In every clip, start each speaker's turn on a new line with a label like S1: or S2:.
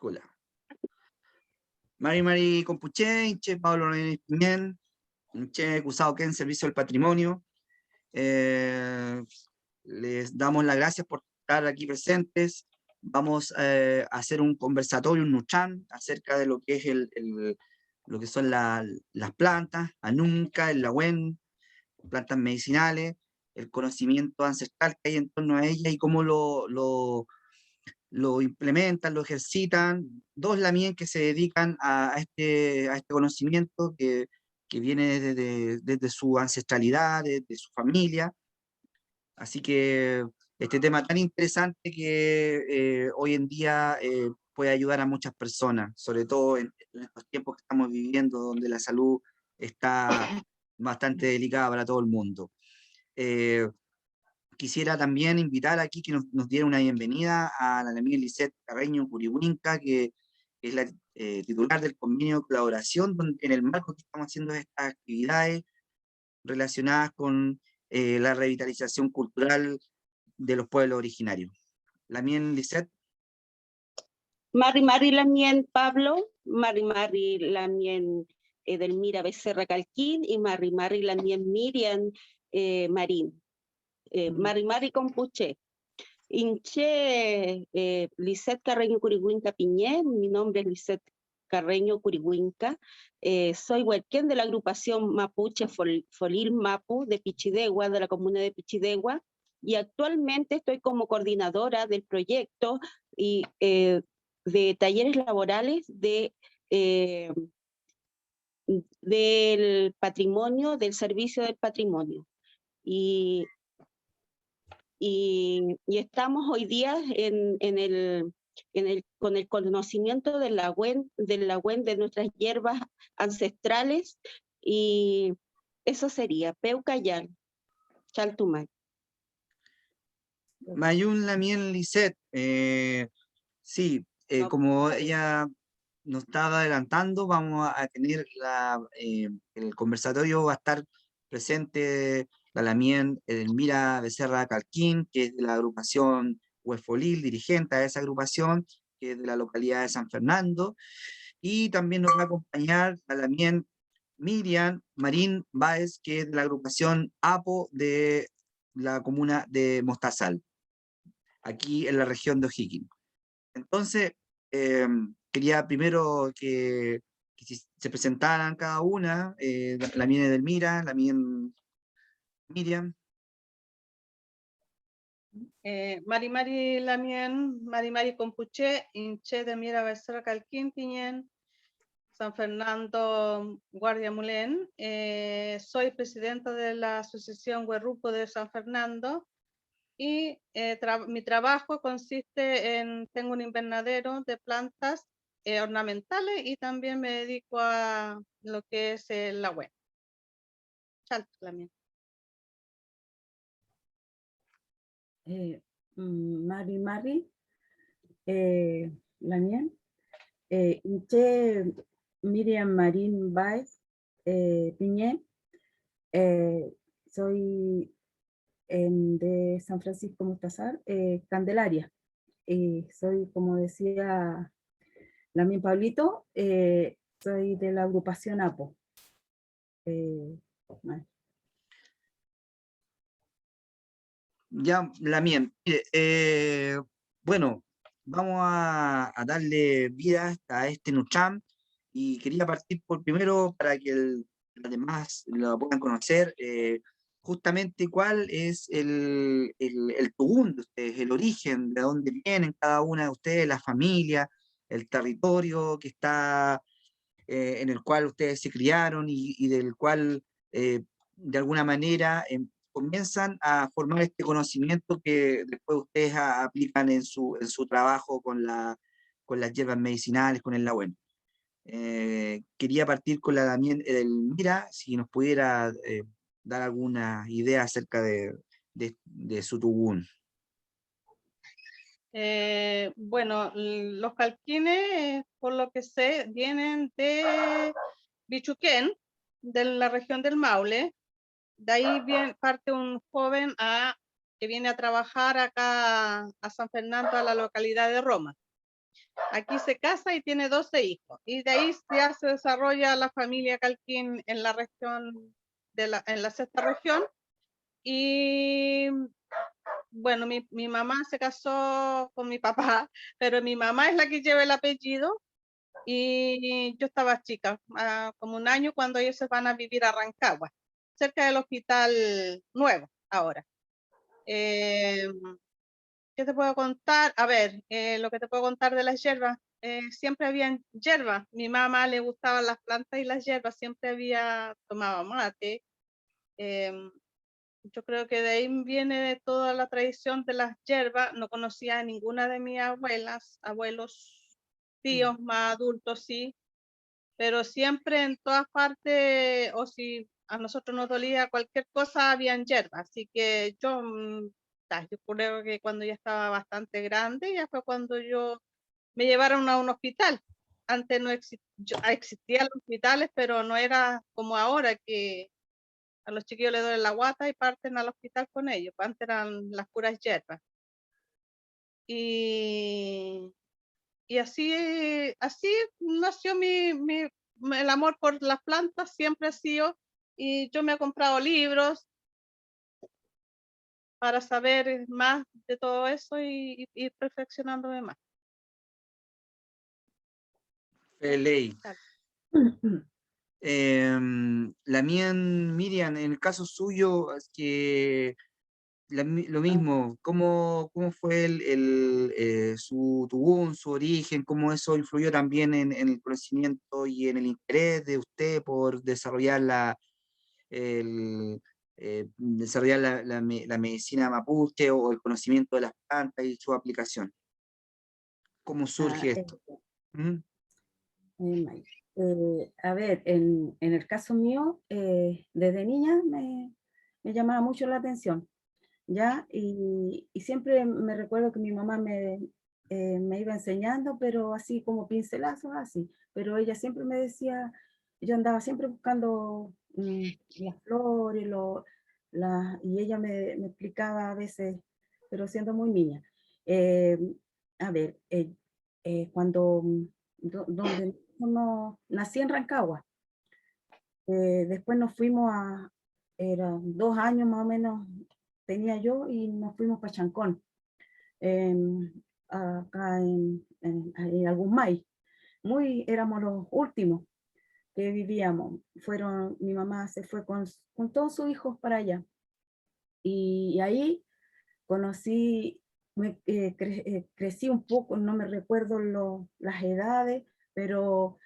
S1: Hola. Mari Compuche, Inche Pablo Piñén, Inche Cusao Ken, Servicio del Patrimonio. Les damos las gracias por estar aquí presentes. Vamos a hacer un conversatorio, un nuchan, acerca de lo que es lo que son las plantas, Anunca, el Lahuén, plantas medicinales, el conocimiento ancestral que hay en torno a ellas y cómo lo implementan, lo ejercitan. Dos lamien que se dedican a este conocimiento que viene desde su ancestralidad, desde su familia. Así que este tema tan interesante que hoy en día puede ayudar a muchas personas, sobre todo en estos tiempos que estamos viviendo, donde la salud está bastante delicada para todo el mundo. Quisiera también invitar aquí que nos diera una bienvenida a la amiga Lisette Carreño Curihuinca, que es la titular del convenio de colaboración, en el marco que estamos haciendo estas actividades relacionadas con la revitalización cultural de los pueblos originarios. La mien Lisette.
S2: Mari Lamien Pablo, Mari Lamien Edelmira Becerra Calquín y Mari Lamien Miriam Marín. Mari Compuche. Inche Lisette Carreño Curigüinca Piñén, mi nombre es Lisette Carreño Curigüinca, soy huelquén de la agrupación Mapuche Folil Mapu de Pichidegua, de la comuna de Pichidegua, y actualmente estoy como coordinadora del proyecto y de talleres laborales del patrimonio, del servicio del patrimonio. Y estamos hoy día con el conocimiento del Lahuén, de nuestras hierbas ancestrales, y eso sería Peucayal, Chaltumay.
S1: Mayun Lamien Lisette, sí, como ella nos estaba adelantando, vamos a tener el conversatorio, va a estar presente la Lamien Edelmira Becerra Calquín, que es de la agrupación Huefolil, dirigente de esa agrupación, que es de la localidad de San Fernando, y también nos va a acompañar la Lamien Miriam Marín Báez, que es de la agrupación APO de la comuna de Mostazal, aquí en la región de O'Higgins. Entonces, quería primero que se presentaran cada una, la mía Edelmira, la mía Miriam.
S3: Mari Lamien, Mari Compuche, Inche de Mira Becerra Calquín Piñén, San Fernando Guardia Mulén. Soy presidenta de la Asociación Huerrupo de San Fernando y mi trabajo consiste tengo un invernadero de plantas ornamentales y también me dedico a lo que es la web.
S4: Mari, Lamien, Inche Miriam Marín Baez Piñé, soy de San Francisco Mostazal, Candelaria. Soy, como decía Lamien Pablito, soy de la agrupación APO.
S1: Ya, Lamien, bueno, vamos a darle vida a este Nucham y quería partir por primero para que los demás lo puedan conocer, justamente cuál es el tugún de ustedes, el origen, de dónde vienen cada una de ustedes, la familia, el territorio que está, en el cual ustedes se criaron y del cual de alguna manera comienzan a formar este conocimiento que después ustedes aplican en su trabajo con las hierbas medicinales, con el Lahuén. Quería partir con la Damián Edelmira, si nos pudiera dar alguna idea acerca de su tugún.
S3: Bueno, los calquines, por lo que sé, vienen de Bichuquén, de la región del Maule. De ahí parte un joven que viene a trabajar acá a San Fernando, a la localidad de Roma. Aquí se casa y tiene 12 hijos. Y de ahí ya se desarrolla la familia Calquín en la región, en la sexta región. Y bueno, mi mamá se casó con mi papá, pero mi mamá es la que lleva el apellido. Y yo estaba chica, como un año, cuando ellos se van a vivir a Rancagua, cerca del hospital nuevo ahora. ¿Qué te puedo contar? A ver, lo que te puedo contar de las hierbas. Siempre había hierbas. Mi mamá le gustaban las plantas y las hierbas. Siempre había tomado mate. Yo creo que de ahí viene toda la tradición de las hierbas. No conocía a ninguna de mis abuelas, abuelos, tíos más adultos, sí. Pero siempre en todas partes, o si a nosotros nos dolía cualquier cosa, habían hierbas. Así que yo creo que cuando ya estaba bastante grande, ya fue cuando yo me llevaron a un hospital. Antes no existían los hospitales, pero no era como ahora que a los chiquillos les duele la guata y parten al hospital con ellos. Antes eran las puras hierbas. Y así nació el amor por las plantas, siempre ha sido, y yo me he comprado libros para saber más de todo eso y ir perfeccionándome más.
S1: Ley. La mía, Miriam, en el caso suyo, es que lo mismo, ¿cómo fue su Tubún, su origen, cómo eso influyó también en el conocimiento y en el interés de usted por desarrollar la medicina mapuche o el conocimiento de las plantas y su aplicación? ¿Cómo surge esto? ¿Mm?
S4: A ver, en el caso mío, desde niña me llamaba mucho la atención, ¿ya? Y siempre me recuerdo que mi mamá me iba enseñando, pero así como pincelazos, así. Pero ella siempre me decía, yo andaba siempre buscando las flores, y ella me explicaba a veces, pero siendo muy niña. Eh, a ver, cuando, donde nací en Rancagua, después nos fuimos eran 2 años más o menos tenía yo y nos fuimos para Chancón, acá en Algumay. Éramos los últimos que vivíamos. Mi mamá se fue con todos sus hijos para allá. Y ahí conocí, crecí un poco, no me recuerdo las edades, pero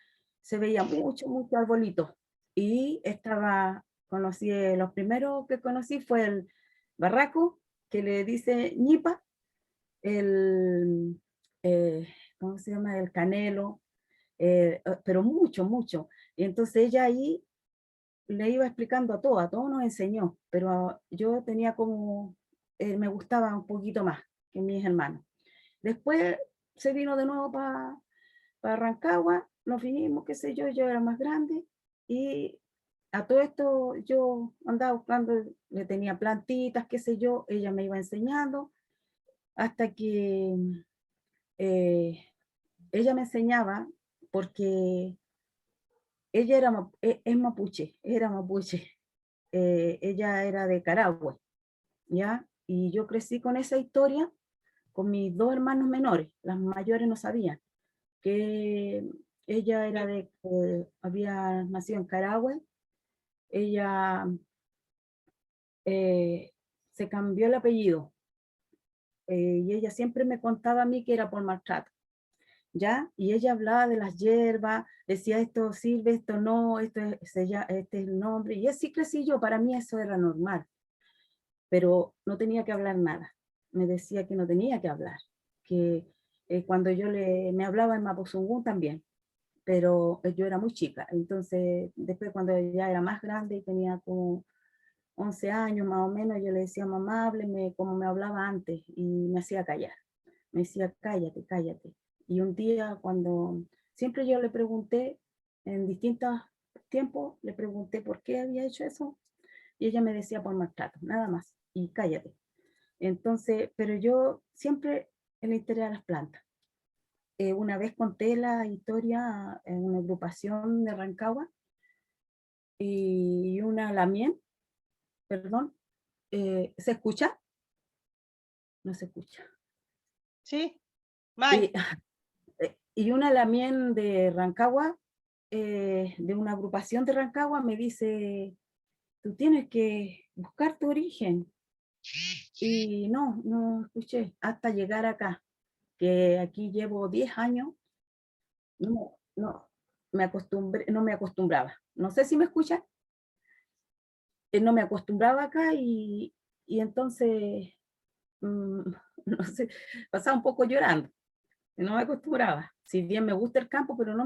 S4: se veía mucho, mucho arbolito. Y los primeros que conocí fue el barraco, que le dice ñipa, el, eh, ¿cómo se llama? El canelo, pero mucho, mucho. Y entonces ella ahí le iba explicando a todos nos enseñó, pero yo tenía me gustaba un poquito más que mis hermanos. Después se vino de nuevo para Rancagua, nos vinimos, qué sé yo era más grande, y a todo esto yo andaba buscando, le tenía plantitas, qué sé yo, ella me iba enseñando, hasta que ella me enseñaba, porque ella es mapuche, era mapuche, ella era de Carahue, ¿ya? Y yo crecí con esa historia con mis 2 hermanos menores, las mayores no sabían, que ella había nacido en Carahue, ella se cambió el apellido, y ella siempre me contaba a mí que era por maltrato, ¿ya? Y ella hablaba de las hierbas, decía esto sirve, esto no, este es el nombre, y así crecí yo, para mí eso era normal, pero no tenía que hablar nada. Me decía que no tenía que hablar, que cuando me hablaba en Mapuzungún también, pero yo era muy chica. Entonces, después cuando ya era más grande y tenía como 11 años más o menos, yo le decía, mamá, hábleme como me hablaba antes, y me hacía callar. Me decía, cállate, cállate. Y un día siempre yo le pregunté, en distintos tiempos, le pregunté por qué había hecho eso, y ella me decía por maltrato, nada más, y cállate. Entonces, pero yo siempre en el interés de las plantas. una vez conté la historia en una agrupación de Rancagua y una Lamien, perdón, ¿se escucha? No se escucha.
S3: Sí, May.
S4: Y una Lamien de Rancagua, de una agrupación de Rancagua, me dice, tú tienes que buscar tu origen. Y no escuché hasta llegar acá, que aquí llevo 10 años, no no me acostumbraba. No sé si me escuchan, no me acostumbraba acá y entonces, mm, no sé, pasaba un poco llorando, no me acostumbraba. Si bien me gusta el campo, pero no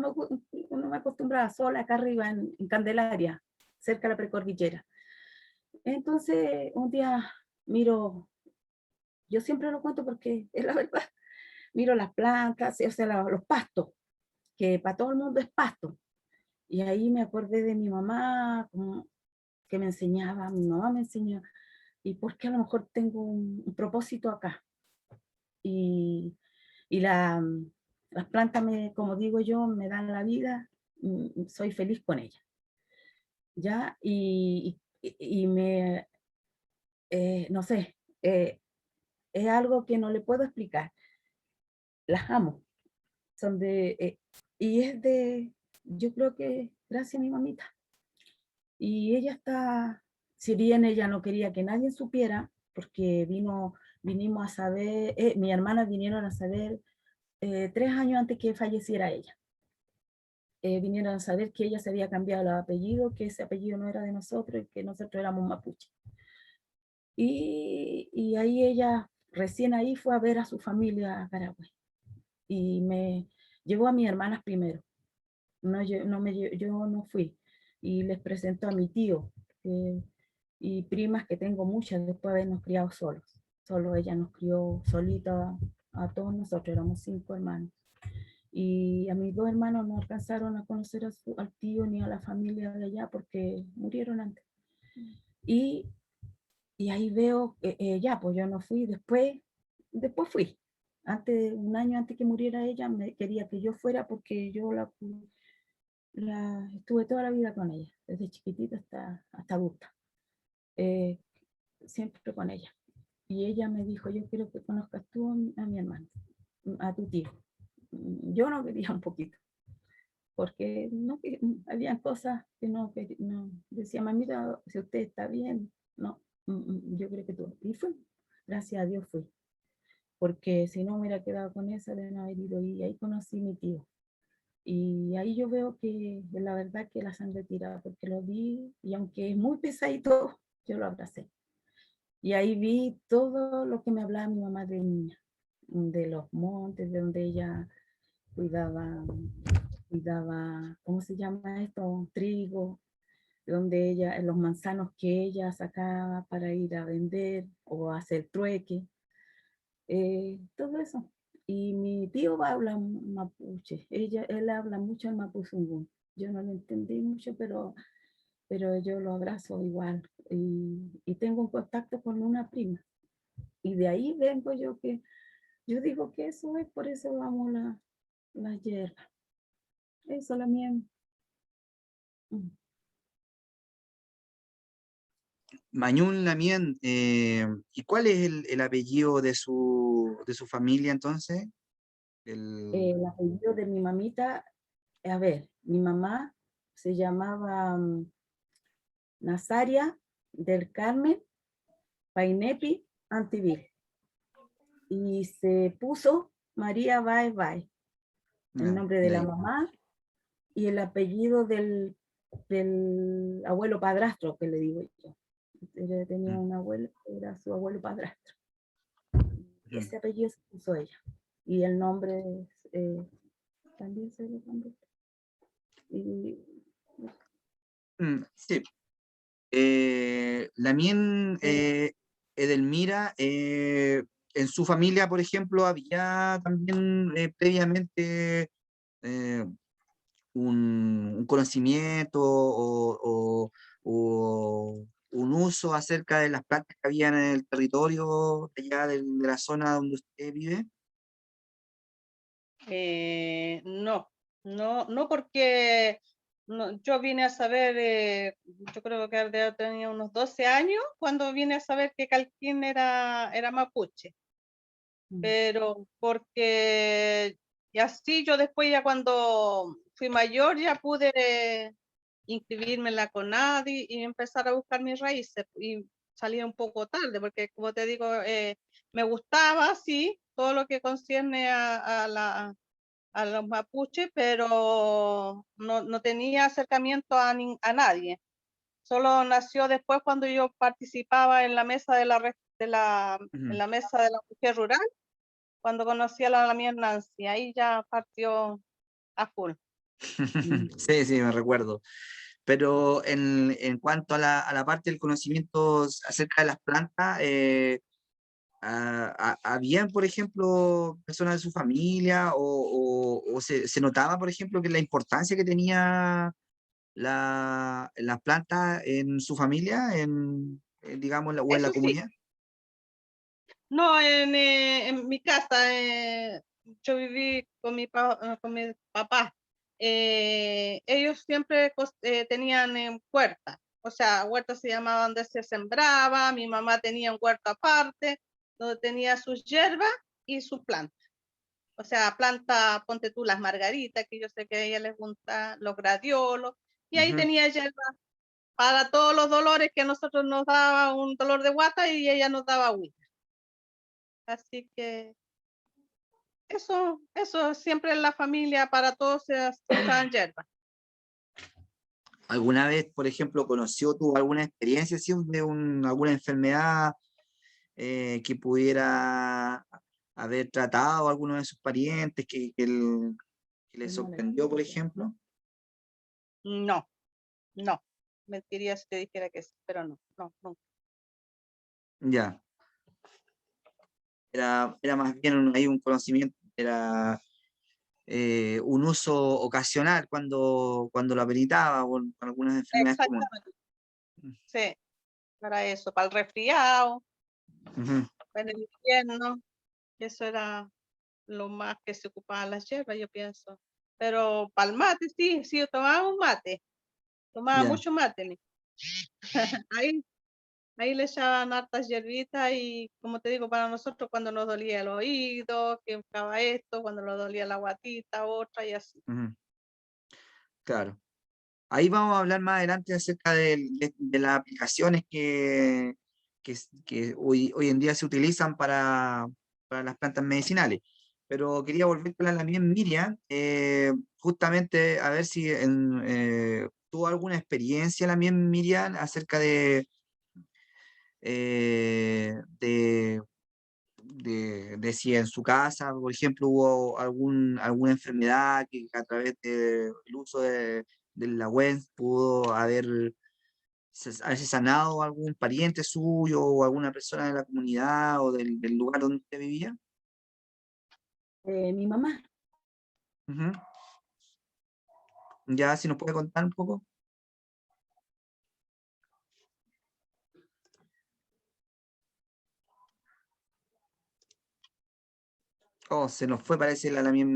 S4: me acostumbraba sola acá arriba en Candelaria, cerca de la precordillera. Entonces, un día miro, yo siempre lo cuento porque es la verdad, miro las plantas, o sea, los pastos, que para todo el mundo es pasto. Y ahí me acordé de mi mamá, que me enseñaba, mi mamá me enseñó, y porque a lo mejor tengo un propósito acá. Y, y las plantas, como digo yo, me dan la vida, soy feliz con ellas. ¿Ya? Y me, no sé, es algo que no le puedo explicar. Las amo. Son y es yo creo que gracias a mi mamita. Y ella si bien ella no quería que nadie supiera, porque vinimos a saber, mi hermana vinieron a saber 3 años antes que falleciera ella. Vinieron a saber que ella se había cambiado el apellido, que ese apellido no era de nosotros y que nosotros éramos mapuche. Y ahí ella, recién ahí fue a ver a su familia a Paraguay. Y me llevó a mis hermanas primero. Yo no fui. Y les presentó a mi tío, y primas que tengo muchas después de habernos criado solos. Solo ella nos crió solita a todos nosotros, éramos 5 hermanos. Y a mis 2 hermanos no alcanzaron a conocer al tío ni a la familia de allá porque murieron antes. Y, y ahí veo, ya, pues yo no fui, después fui. Un año antes que muriera ella, me quería que yo fuera porque yo estuve toda la vida con ella, desde chiquitita hasta adulta, siempre con ella. Y ella me dijo, yo quiero que conozcas tú a mi hermano, a tu tío. Yo no quería un poquito, porque no, había cosas que no decía, mamita, si usted está bien, no, yo creo que tú. Y fui, gracias a Dios fui, porque si no me hubiera quedado con esa de no haber ido, y ahí conocí a mi tío. Y ahí yo veo que la verdad que la sangre tira, porque lo vi y aunque es muy pesadito, yo lo abracé. Y ahí vi todo lo que me hablaba mi mamá de niña, de los montes, de donde ella cuidaba, ¿cómo se llama esto? Trigo, donde ella, los manzanos que ella sacaba para ir a vender o a hacer trueque, todo eso. Y mi tío habla mapuche, él habla mucho en mapuzungún. Yo no lo entendí mucho, pero yo lo abrazo igual. Y tengo un contacto con una prima. Y de ahí vengo yo digo que eso es, por eso amo la hierba. Eso la miel.
S1: Mañún Lamien, ¿y cuál es el apellido de su familia entonces?
S4: El apellido de mi mamita, a ver, mi mamá se llamaba Nazaria del Carmen Painepi Antivil y se puso María Bye Bye, el
S1: Ah,
S4: nombre de
S1: de
S4: la
S1: ahí.
S4: mamá y el apellido del abuelo padrastro, que le digo yo. Ella tenía
S1: Mm,
S4: un abuelo, era su abuelo padrastro.
S1: mm.
S4: Ese apellido se puso ella. Y el nombre también se lo cambió. Y,
S1: Sí. Lamien Edelmira, en su familia, por ejemplo, había también previamente eh, un conocimiento o un uso acerca de las plantas que habían en el territorio allá de la zona donde usted vive.
S3: No porque yo vine a saber, yo creo que tenía unos 12 años cuando vine a saber que Calquín era mapuche, pero porque y así yo después ya cuando fui mayor ya pude inscribirme en la CONADI y empezar a buscar mis raíces y salí un poco tarde porque como te digo, me gustaba, sí, todo lo que concierne a los mapuches, pero no tenía acercamiento a nadie. Solo nació después cuando yo participaba en la mesa de en la mesa de la mujer rural, cuando conocí a la mía Nancy, ahí ya partió a full.
S1: Sí, sí, me recuerdo. Pero en cuanto a la parte del conocimiento acerca de las plantas, ¿habían, por ejemplo, personas de su familia o se notaba, por ejemplo, que la importancia que tenía las plantas en su familia, digamos, o en la
S3: Eso sí,
S1: comunidad?
S3: no, en mi casa, yo viví con con mi papá. Ellos siempre tenían huertas, o sea, huertas se llamaban donde se sembraba, mi mamá tenía un huerto aparte, donde tenía sus hierbas y sus plantas. O sea, planta, ponte tú las margaritas, que yo sé que a ella les gusta, los gladiolos, y ahí tenía hierba para todos los dolores que a nosotros nos daba un dolor de guata y ella nos daba agüita. Así que eso siempre en la familia, para todos se usaban hierbas.
S1: ¿Alguna vez, por ejemplo, tuvo alguna experiencia así, de alguna enfermedad que pudiera haber tratado a alguno de sus parientes, que le sorprendió, por ejemplo?
S3: No, no. Mentiría si te dijera que sí, pero no.
S1: Ya, era más bien hay un conocimiento, era un uso ocasional cuando lo habilitaba con algunas enfermedades comunes.
S3: Exactamente, sí, para eso, para el resfriado,
S1: Ujú.
S3: en el invierno, eso era lo más que se ocupaban las hierbas, yo pienso. Pero para el mate, sí, yo tomaba un mate, tomaba
S1: Ya.
S3: mucho mate. Ahí, ahí le echaban hartas hierbitas y, como te digo, para nosotros cuando nos dolía el oído, que buscaba esto, cuando nos dolía la guatita, otra y así.
S1: Ujú. Claro. Ahí vamos a hablar más adelante acerca de las aplicaciones que hoy en día se utilizan para las plantas medicinales. Pero quería volver con la mía Miriam, justamente a ver si tuvo alguna experiencia la mía Miriam acerca de si en su casa, por ejemplo, hubo alguna enfermedad que a través del uso de la web pudo haberse sanado algún pariente suyo o alguna persona de la comunidad o del lugar donde usted vivía.
S4: Mi mamá,
S1: Ujú. Ya, si nos puede contar un poco. Oh, se nos fue, parece la mía.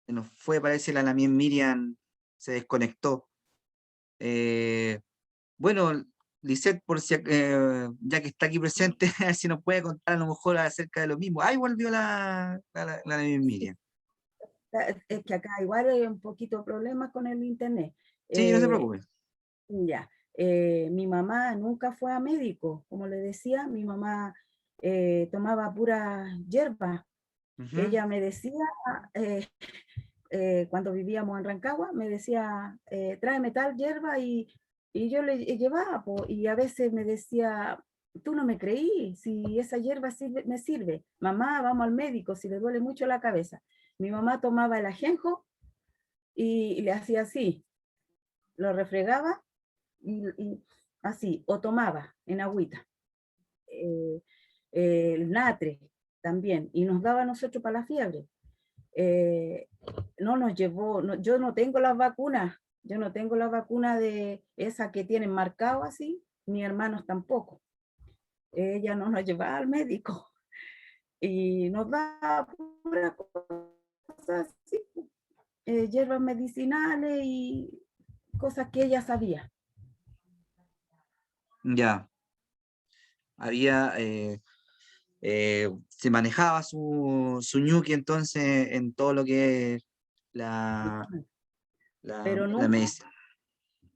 S1: Se nos fue, parece la mía Miriam se desconectó. Bueno, Lisette, ya que está aquí presente, a ver si nos puede contar a lo mejor acerca de lo mismo. Ahí volvió la
S4: sí,
S1: Miriam.
S4: es que acá igual hay un poquito problemas con el internet.
S1: Sí, no se
S4: Eh,
S1: preocupe.
S4: ya, mi mamá nunca fue a médico, como le decía, mi mamá tomaba pura hierba.
S1: Ujú.
S4: Ella me decía, eh, cuando vivíamos en Rancagua, me decía, tráeme tal hierba y yo le llevaba, po, y a veces me decía, tú no me creí, si esa hierba me sirve, mamá, vamos al médico, si le duele mucho la cabeza. Mi mamá tomaba el ajenjo y le hacía así, lo refregaba y así, o tomaba en agüita. Eh, el natre también, y nos daba a nosotros para la fiebre. No nos llevó, yo no tengo las vacunas, yo no tengo la vacuna de esa que tienen marcado así, mis hermanos tampoco. ella no nos llevaba al médico y nos daba puras cosas así, hierbas medicinales y cosas que ella sabía.
S1: Ya, había, se manejaba su ñuqui entonces en todo lo que es la,
S4: Pero
S1: la medicina.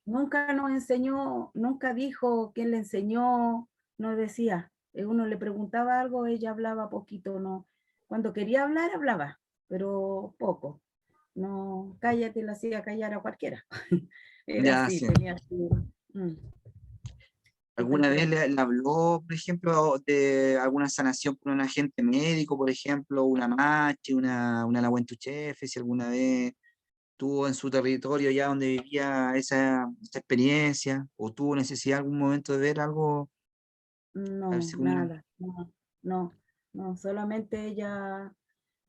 S4: nunca nos enseñó, nunca dijo quién le enseñó, no decía. Uno le preguntaba algo, ella hablaba poquito, no. Cuando quería hablar, hablaba, pero poco. No, cállate, la hacía callar a cualquiera. Era
S1: Ya,
S4: así,
S1: sí.
S4: tenía su
S1: ¿Alguna vez
S4: temperamento.
S1: le habló, por ejemplo, de alguna sanación por un agente médico, por ejemplo, una Machi, una Nahuentuchefe, si alguna vez tuvo en su territorio ya donde vivía esa experiencia, o tuvo necesidad en algún momento de ver algo? A ver
S4: No,
S1: si
S4: nada, no, solamente ella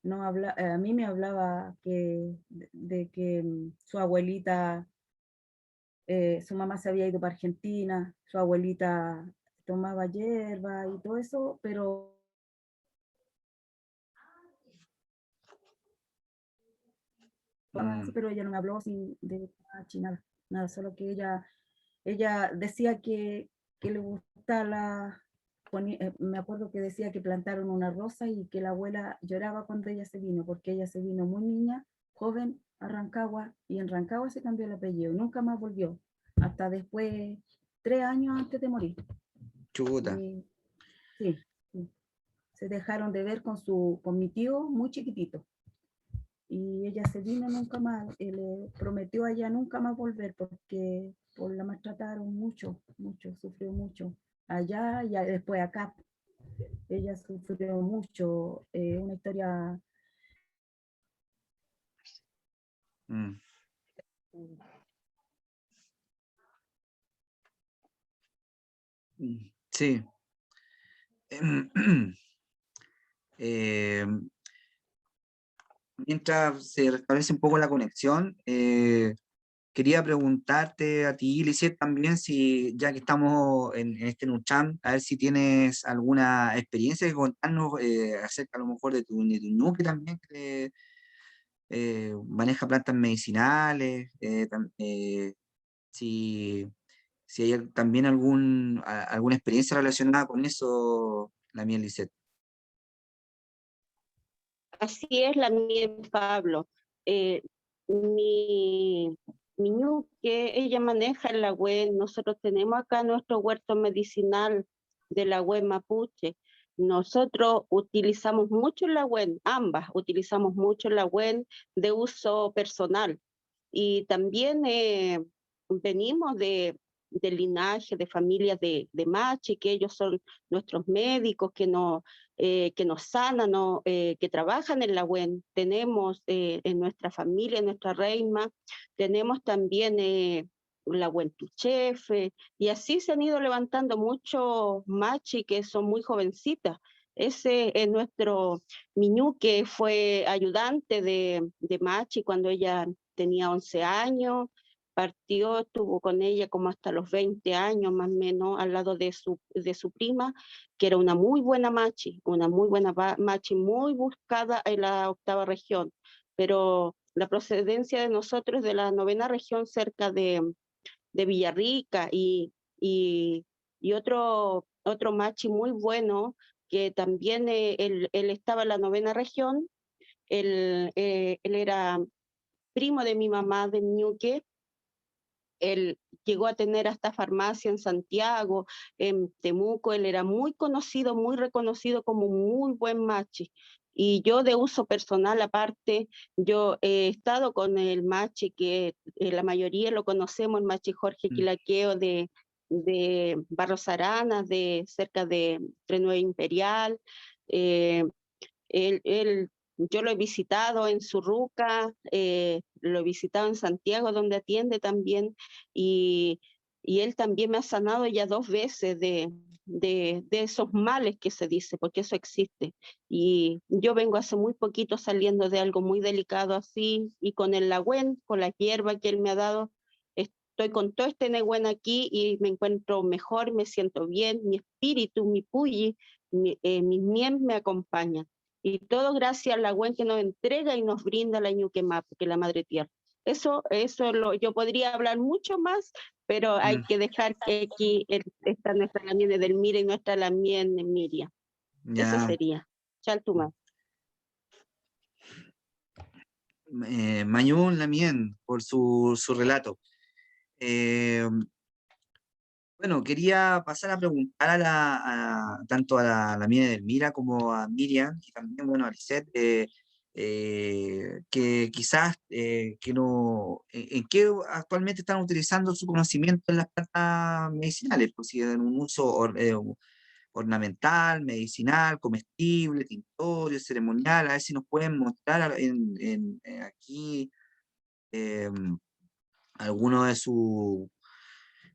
S4: no habla, a mí me hablaba de que su abuelita, su mamá se había ido para Argentina, su abuelita tomaba hierba y todo eso,
S1: Mm,
S4: pero ella no me habló sin de nada, nada, solo que ella decía que le gustaba me acuerdo que decía que plantaron una rosa y que la abuela lloraba cuando ella se vino, porque ella se vino muy niña, joven, a Rancagua, y en Rancagua se cambió el apellido, nunca más volvió, hasta después, 3 años antes de morir.
S1: chuta.
S4: Y, sí, sí, se dejaron de ver con mi tío muy chiquitito. Y ella se vino nunca más, le prometió allá nunca más volver porque la maltrataron mucho, mucho, sufrió mucho allá y después acá. Ella sufrió mucho, una historia.
S1: Mm, sí. Eh, mientras se restablece un poco la conexión, quería preguntarte a ti, Lisette, también, si ya que estamos en este Nucham, a ver si tienes alguna experiencia que contarnos acerca a lo mejor de tu ñuque también, que maneja plantas medicinales, si, si hay también alguna experiencia relacionada con eso, la mía, Lisette.
S2: Así es la mía, Pablo. Eh, mi, mi ñuque, ella maneja en la web. Nosotros tenemos acá nuestro huerto medicinal de la web mapuche. Nosotros utilizamos mucho la web, ambas utilizamos mucho la web de uso personal. Y también venimos del linaje, de familias de Machi, que ellos son nuestros médicos, que nos sanan, ¿no? Que trabajan en la UEN. Tenemos en nuestra familia, en nuestra reina, tenemos también la Huentuchefe, y así se han ido levantando muchos Machi que son muy jovencitas. Ese es nuestro Miñú, que fue ayudante de Machi cuando ella tenía 11 años, partió, estuvo con ella como hasta los 20 años más o menos, al lado de su prima, que era una muy buena machi, una muy buena machi, muy buscada en la 8ª región, pero la procedencia de nosotros de la 9ª región cerca de Villarrica y otro machi muy bueno, que también él estaba en la 9ª región, él era primo de mi mamá de Ñuque. Él llegó a tener hasta farmacia en Santiago, en Temuco. Él era muy conocido, muy reconocido como un muy buen machi. Y yo de uso personal aparte, yo he estado con el machi que la mayoría lo conocemos, el machi Jorge
S1: Mm,
S2: Quilaqueo de Barros Aranas, de cerca de Trenue Imperial. Eh, yo lo he visitado en Surruca, lo he visitado en Santiago, donde atiende también, y, y él también me ha sanado ya 2 veces de esos males que se dice, porque eso existe. Y yo vengo hace muy poquito saliendo de algo muy delicado así, y con el lagüen, con la hierba que él me ha dado, estoy con todo este Nehuen aquí y me encuentro mejor, me siento bien, mi espíritu, mi puyi, mis mien me acompañan. Y todo gracias a la Gwen que nos entrega y nos brinda la Ñuquemap, que es la Madre Tierra. Yo podría hablar mucho más, pero hay que dejar que aquí está nuestra Lamien de Delmira y nuestra Lamien de Miriam. Eso
S1: Ya.
S2: sería. Chaltuma.
S1: Mayún Lamien, por su relato. Bueno, quería pasar a preguntar tanto a la Lamien de Delmira como a Miriam, y también, bueno, a Lisette, que quizás, que no, en qué actualmente están utilizando su conocimiento en las plantas medicinales, pues si en un uso ornamental, medicinal, comestible, tintorio, ceremonial. A ver si nos pueden mostrar aquí algunos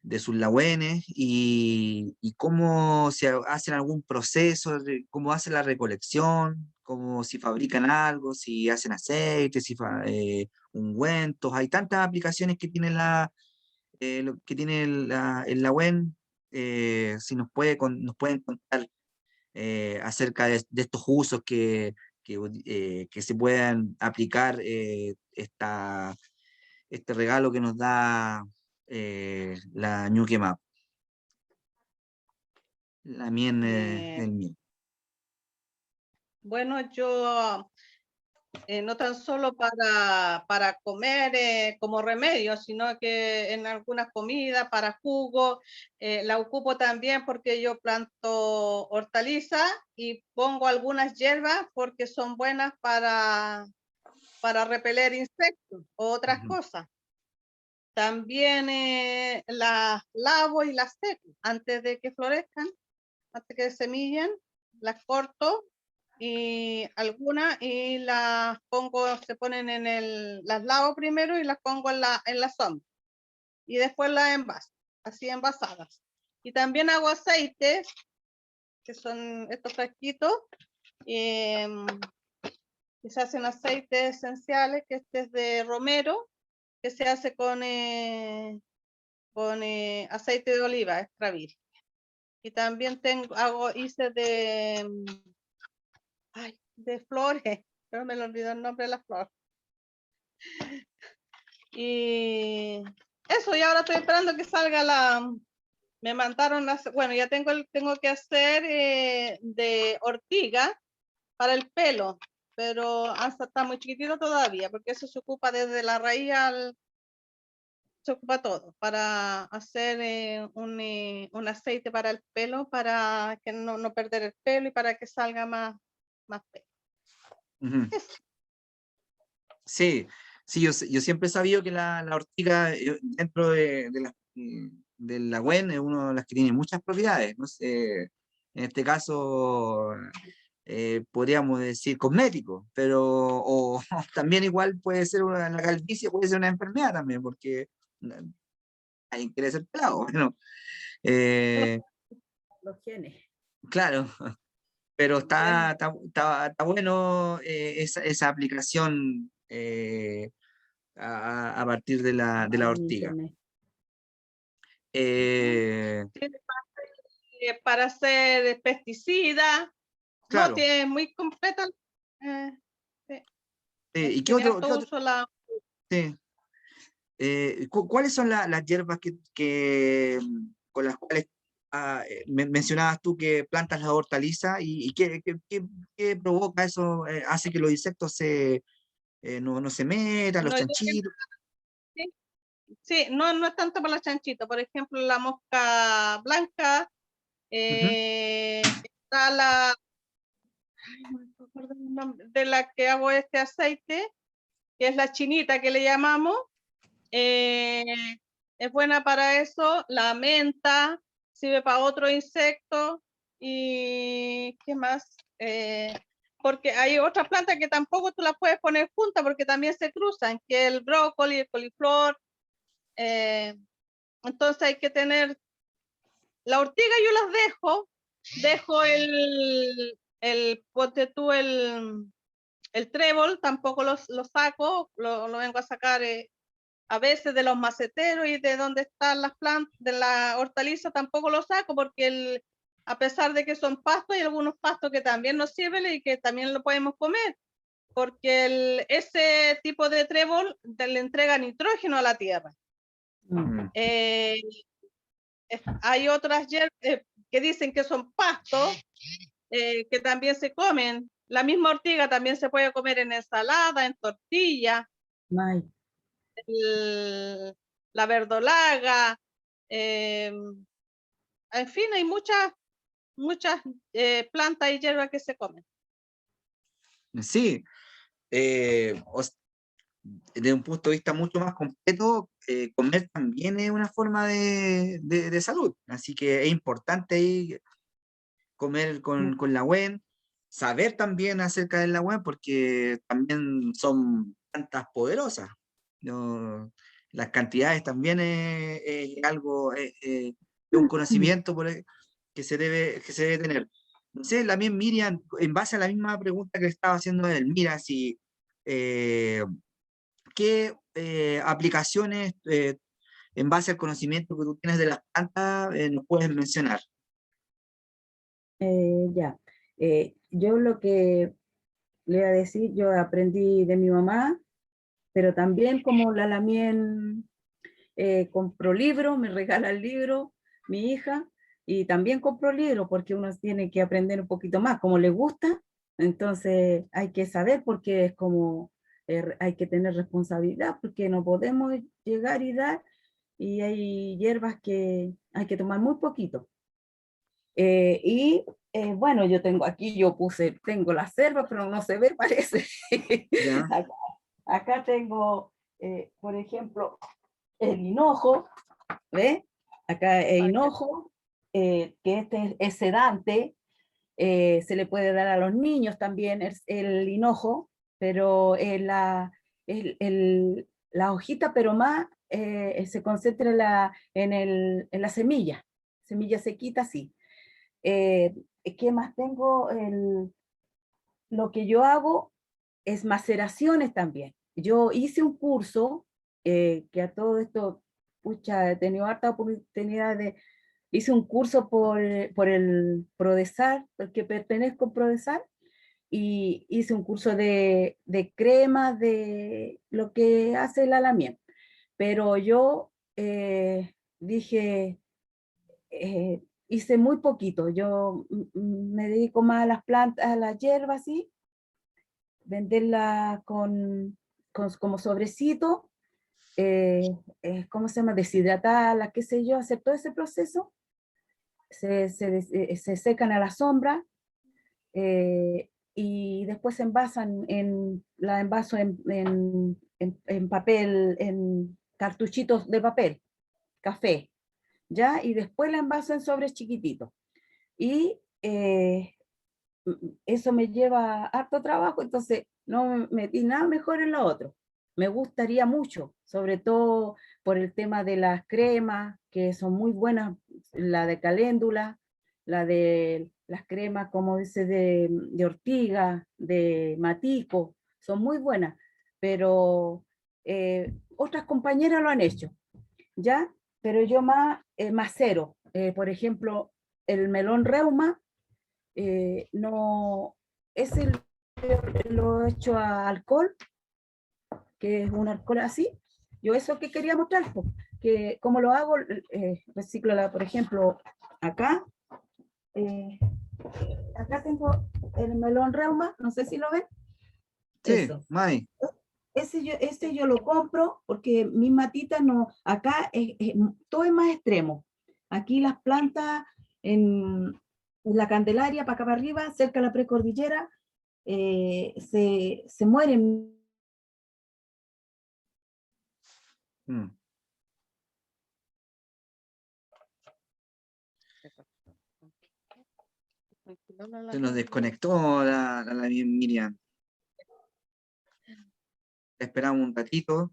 S1: de sus lahuenes y cómo se hacen algún proceso, cómo hacen la recolección, cómo si fabrican algo, si hacen aceite, ungüentos. Hay tantas aplicaciones que tiene que tiene el lahuen. Si nos pueden contar acerca de estos usos que se puedan aplicar, este regalo que nos da la Ñuque Map, la mien del miel.
S3: Bueno, yo no tan solo para comer como remedio, sino que en algunas comidas, para jugo, la ocupo también porque yo planto hortaliza y pongo algunas hierbas porque son buenas para repeler insectos o otras cosas. También las lavo y las seco antes de que florezcan, antes que semillen, las corto y algunas y las pongo, se ponen las lavo primero y las pongo en la sombra y después las envaso, así envasadas. Y también hago aceites, que son estos frasquitos, que se hacen aceites esenciales, que este es de romero, que se hace con aceite de oliva extra virgen. Y también hice de flores, pero me lo olvidó el nombre de las flores. Y eso, y ahora estoy esperando que salga me mandaron, bueno, ya tengo que hacer de ortiga para el pelo, pero hasta está muy chiquitito todavía, porque eso se ocupa desde la raíz se ocupa todo, para hacer un aceite para el pelo, para que no perder el pelo y para que salga más pelo.
S1: Sí, sí, yo siempre he sabido que la ortiga dentro de la WEN es una de las que tiene muchas propiedades. No sé, en este caso podríamos decir cosmético, pero o también igual puede ser la calvicie, puede ser una enfermedad también, porque alguien quiere ser pelado. Bueno,
S4: Los genes.
S1: claro, pero está bueno esa aplicación a partir de la ortiga.
S3: Para hacer pesticidas,
S1: Claro.
S3: no tiene muy completa.
S1: ¿Y qué otro? Sí. ¿Cuáles son las hierbas con las cuales mencionabas tú que plantas la hortaliza y qué provoca eso? ¿Hace que los insectos no se metan, los chanchitos?
S3: Sí, no es tanto para los chanchitos. Por ejemplo, la mosca blanca, está de la que hago este aceite, que es la chinita que le llamamos. Es buena para eso. La menta sirve para otro insecto. ¿Y qué más? Porque hay otras plantas que tampoco tú las puedes poner juntas porque también se cruzan, que el brócoli, el coliflor. Entonces hay que tener la ortiga, yo las dejo ponte tú el trébol, tampoco lo saco, lo vengo a sacar a veces de los maceteros y de donde están las plantas, de la hortaliza tampoco lo saco porque a pesar de que son pastos, hay algunos pastos que también nos sirven y que también lo podemos comer, porque ese tipo de trébol le entrega nitrógeno a la tierra. Hay otras hierbas que dicen que son pastos, que también se comen. La misma ortiga también se puede comer en ensalada, en tortilla. La verdolaga, en fin, hay muchas plantas y hierbas que se comen.
S1: Sí, desde un punto de vista mucho más completo, comer también es una forma de salud, así que es importante ahí comer con la WEN, saber también acerca de la WEN, porque también son plantas poderosas. ¿No? Las cantidades también es algo, es un conocimiento que se debe tener. No sé, la misma Miriam, en base a la misma pregunta que le estaba haciendo él, mira, si qué aplicaciones en base al conocimiento que tú tienes de las plantas nos puedes mencionar.
S4: Ya, yo lo que le voy a decir, yo aprendí de mi mamá, pero también como la Lamien compró libros, me regala el libro, mi hija, y también compró libros porque uno tiene que aprender un poquito más, como le gusta, entonces hay que saber porque es como, hay que tener responsabilidad porque no podemos llegar y dar, y hay hierbas que hay que tomar muy poquito. Bueno, yo tengo aquí, tengo la selva, pero no se ve, parece.
S1: ¿Ya?
S4: Acá tengo, por ejemplo, el hinojo, ¿ves? Acá el hinojo, que este es sedante, se le puede dar a los niños también el hinojo, pero la hojita, pero más se concentra en la semilla se quita así. ¿Qué más tengo? Lo que yo hago es maceraciones también. Yo hice un curso que a todo esto, pucha, he tenido harta oportunidad hice un curso por el Prodesar, porque pertenezco a Prodesar, y hice un curso de crema, de lo que hace el Alamien. Pero yo dije, hice muy poquito. Yo me dedico más a las plantas, a las hierbas, ¿sí? Venderla como sobrecito, ¿cómo se llama? Deshidratarla, qué sé yo, hacer todo ese proceso. Se secan a la sombra y después se envasan la envaso en papel, en cartuchitos de papel, café, ¿ya? Y después la envaso en sobres chiquititos. Y eso me lleva harto trabajo, entonces no me metí nada mejor en lo otro. Me gustaría mucho, sobre todo por el tema de las cremas, que son muy buenas, la de caléndula, la de las cremas, como dice, de ortiga, de matico, son muy buenas, pero otras compañeras lo han hecho, ¿ya? Pero yo más macero, por ejemplo, el melón reuma, no, ese lo he hecho a alcohol, que es un alcohol así. Yo eso que quería mostrar, que como lo hago, reciclo, por ejemplo, acá, acá tengo el melón reuma, no sé si lo ven.
S1: Sí,
S4: eso.
S1: May.
S4: Ese yo lo compro porque mi matita no, acá todo es más extremo. Aquí las plantas en la Candelaria, para acá para arriba, cerca de la precordillera, se mueren.
S1: Mm. Se nos desconectó la Miriam. Esperamos un ratito.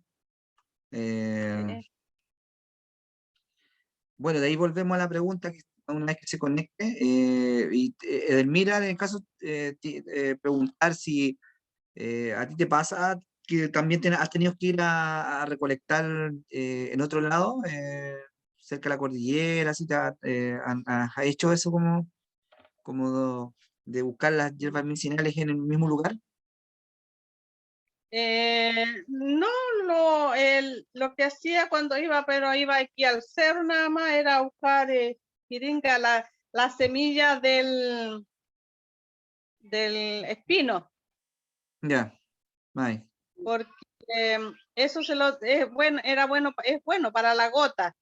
S1: Bueno, de ahí volvemos a la pregunta que una vez que se conecte. Edelmira, en el caso, preguntar si a ti te pasa que también has tenido que ir a recolectar en otro lado, cerca de la cordillera, así has hecho eso como de buscar las hierbas medicinales en el mismo lugar?
S3: No, lo que hacía cuando iba, pero iba aquí al cerro nada más, era buscar piringa, la semilla del espino,
S1: Ya, ay,
S3: porque eso es bueno para la gota.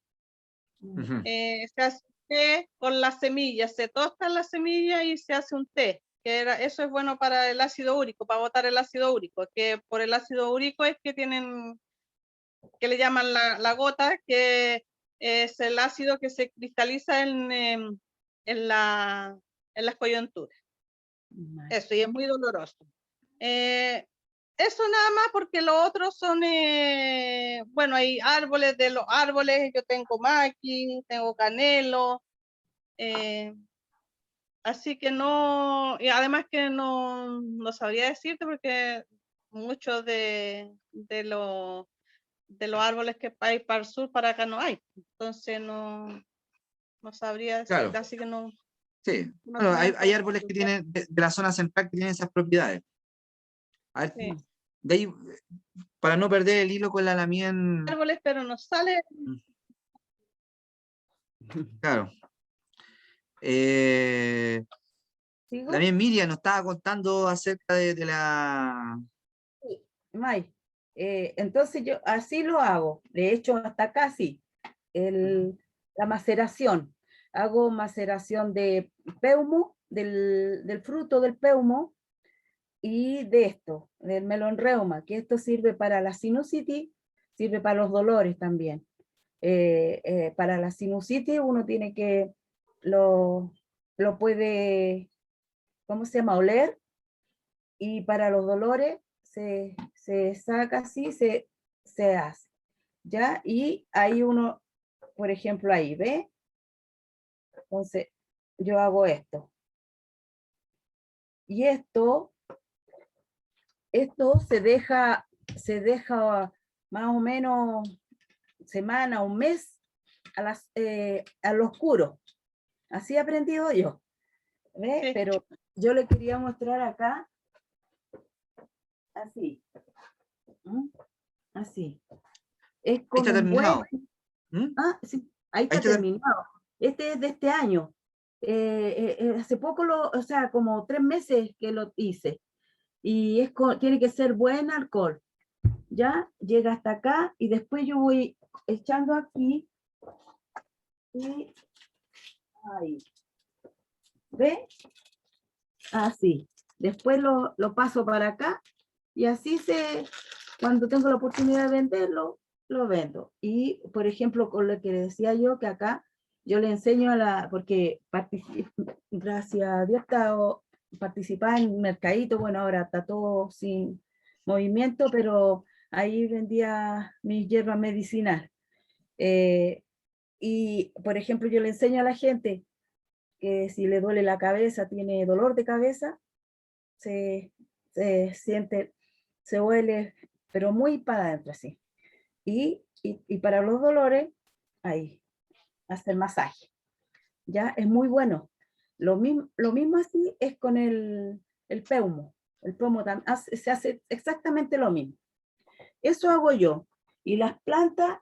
S1: ujú.
S3: Se hace té con las semillas, se tostan las semillas y se hace un té. Eso es bueno para el ácido úrico, para botar el ácido úrico, que por el ácido úrico es que que le llaman la gota, que es el ácido que se cristaliza en las coyunturas. Eso, y es muy doloroso. Eso nada más, porque los otros son, bueno, hay árboles, de los árboles, yo tengo maqui, tengo canelo, así que no, y además que no sabría decirte, porque muchos de los árboles que hay para el sur, para acá no hay, entonces no sabría decirte,
S1: Claro,
S3: así que no
S1: sí.
S3: no
S1: Bueno, hay árboles que
S3: conozco.
S1: tienen, de la zona central que tienen esas propiedades. A ver,
S3: Sí.
S1: de ahí, para no perder el hilo con la lamien,
S3: Árboles, pero no sale.
S1: claro.
S4: ¿Sigo?
S1: Lamien Miriam nos estaba contando acerca de la...
S4: Sí, May, entonces yo así lo hago, de hecho hasta casi la maceración. Hago maceración de peumo, del fruto del peumo y de esto, del melón reuma, que esto sirve para la sinusitis, sirve para los dolores también. Para la sinusitis uno tiene que, lo puede, ¿cómo se llama? Oler, y para los dolores se saca así, se hace, ¿ya? Y hay uno, por ejemplo, ahí, ¿ve? Entonces, yo hago esto. Y esto se deja más o menos semana, un mes, al oscuro. Así he aprendido yo, ¿ve?
S3: Sí.
S4: Pero yo le quería mostrar acá, así. ¿Mm? Así. Es
S1: Ahí
S4: con
S1: está
S4: un buen...
S1: terminado. ¿Mm?
S4: Ah, sí, ahí
S1: Ahí
S4: está
S1: está
S4: terminado. Este es de este año. Hace poco, o sea, como 3 meses que lo hice. Y tiene que ser buen alcohol. Ya llega hasta acá y después yo voy echando aquí y ahí. ¿Ve? Así. Después lo paso para acá y así cuando tengo la oportunidad de venderlo, lo vendo. Y, por ejemplo, con lo que decía yo, que acá yo le enseño porque gracias a Dios participaba en mercadito, bueno, ahora está todo sin movimiento, pero ahí vendía mis hierbas medicinales. Y, por ejemplo, yo le enseño a la gente que si le duele la cabeza, tiene dolor de cabeza, se siente, se huele, pero muy para adentro así. Y para los dolores, ahí, hacer masaje. Ya es muy bueno. Lo mismo así es con el peumo. El peumo se hace exactamente lo mismo. Eso hago yo. Y las plantas,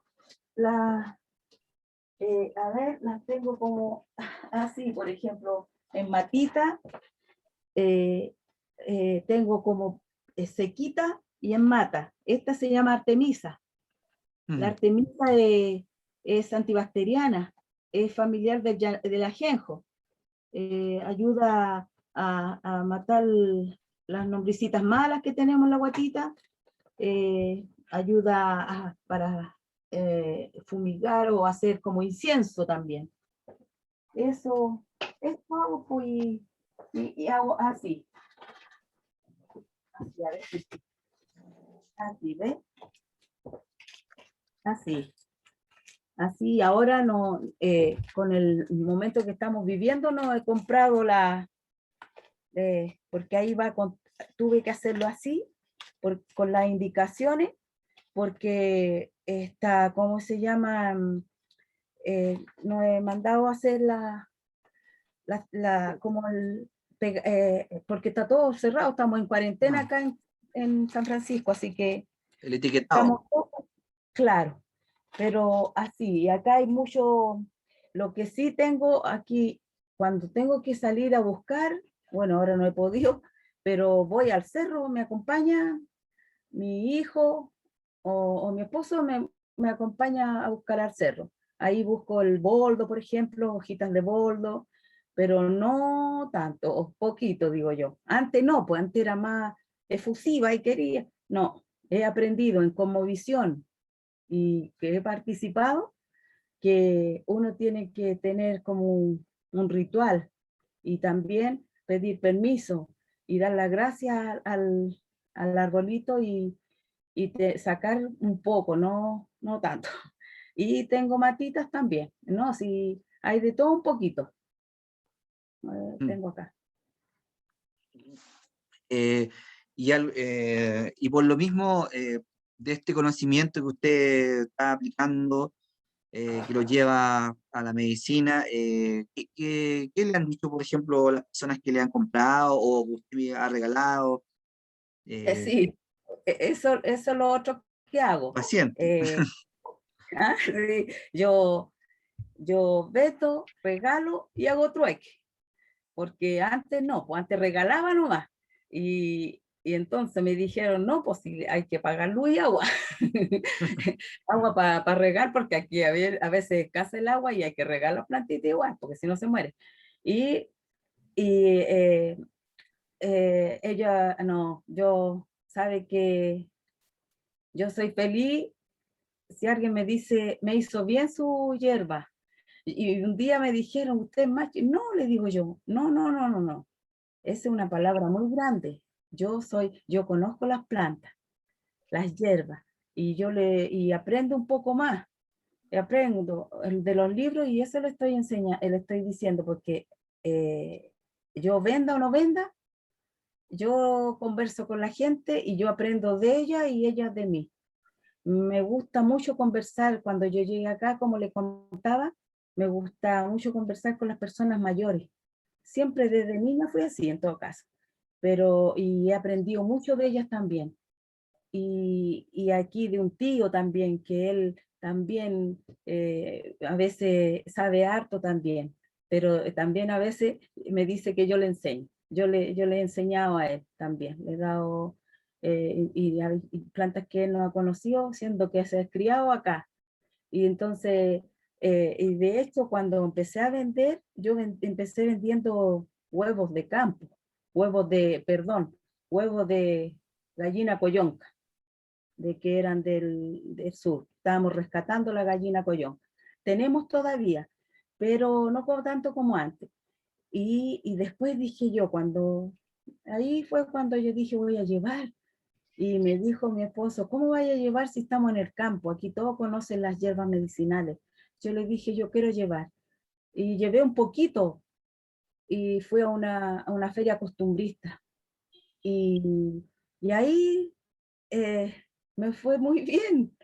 S4: a ver, las tengo como así, por ejemplo, en matita, tengo como sequita y en mata. Esta se llama artemisa. La
S1: terminado.
S4: artemisa es antibacteriana, es familiar del ajenjo. Ayuda a matar las lombricitas malas que tenemos en la guatita. Ayuda para fumigar o hacer como incienso también. Eso hago pues, y hago así. Así, a ver. Así, ¿ves? Así. Así, ahora no, con el momento que estamos viviendo, no he comprado porque ahí tuve que hacerlo así, con las indicaciones, porque está, ¿cómo se llama? Nos he mandado a hacer como porque está todo cerrado, estamos en cuarentena acá en San Francisco, así que
S1: El etiquetado.
S4: estamos todos, claro, pero así, y acá hay mucho, lo que sí tengo aquí, cuando tengo que salir a buscar, bueno, ahora no he podido, pero voy al cerro, me acompaña mi hijo o mi esposo me acompaña a buscar al cerro. Ahí busco el boldo, por ejemplo, hojitas de boldo, pero no tanto, o poquito, digo yo. Antes no, pues antes era más efusiva y quería. No, he aprendido en Cosmovisión y que he participado que uno tiene que tener como un ritual y también pedir permiso y dar las gracias al arbolito y sacar un poco, no tanto. Y tengo matitas también, ¿no? Si hay de todo un poquito. Tengo acá.
S1: Y por lo mismo, de este conocimiento que usted está aplicando, que lo lleva a la medicina, ¿qué le han dicho, por ejemplo, las personas que le han comprado o que usted ha regalado?
S4: Sí, eso es lo otro que hago.
S1: Paciente.
S4: Sí, yo veto, regalo y hago trueque, porque antes no, pues antes regalaba nomás. Y entonces me dijeron, no, pues sí, hay que pagar luz y agua. Agua para regar, porque aquí a veces escasa el agua y hay que regar las plantitas igual, porque si no se muere. Y ella, no, yo sabe que yo soy feliz si alguien me dice, me hizo bien su hierba. Y un día me dijeron, usted es macho. No, le digo yo, no. Esa es una palabra muy grande. Yo conozco las plantas, las hierbas, y aprendo un poco más. Aprendo de los libros y eso le estoy enseñando, le estoy diciendo, porque yo venda o no venda, yo converso con la gente y yo aprendo de ella y ella de mí. Me gusta mucho conversar cuando yo llegué acá, como le contaba, me gusta mucho conversar con las personas mayores. Siempre desde niña fui así, en todo caso, y he aprendido mucho de ellas también. Y aquí de un tío también, que él también a veces sabe harto también, pero también a veces me dice que yo le enseño. Yo le he enseñado a él también, le he dado y plantas que él no ha conocido, siendo que se ha criado acá. Y entonces, y de hecho, cuando empecé a vender, empecé vendiendo huevos de campo, huevos de gallina coyonca, de que eran del sur. Estábamos rescatando la gallina coyonca. Tenemos todavía, pero no tanto como antes. Y después dije yo, ahí fue cuando yo dije, voy a llevar. Y me dijo mi esposo, ¿cómo voy a llevar si estamos en el campo? Aquí todos conocen las hierbas medicinales. Yo le dije, yo quiero llevar. Y llevé un poquito y fui a una feria costumbrista. Y ahí eh, me fue muy bien.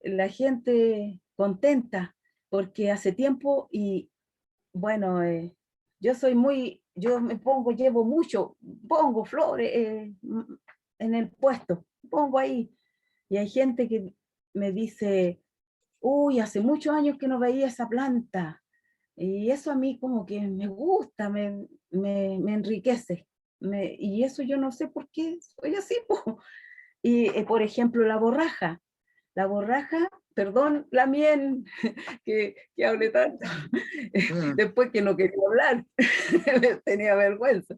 S4: La gente contenta porque hace tiempo y bueno, yo llevo mucho, pongo flores en el puesto, pongo ahí. Y hay gente que me dice, uy, hace muchos años que no veía esa planta. Y eso a mí como que me gusta, me enriquece. Y eso yo no sé por qué soy así, po. Y por ejemplo, la borraja, perdón, la miel, que hablé tanto, después que no quería hablar, tenía vergüenza.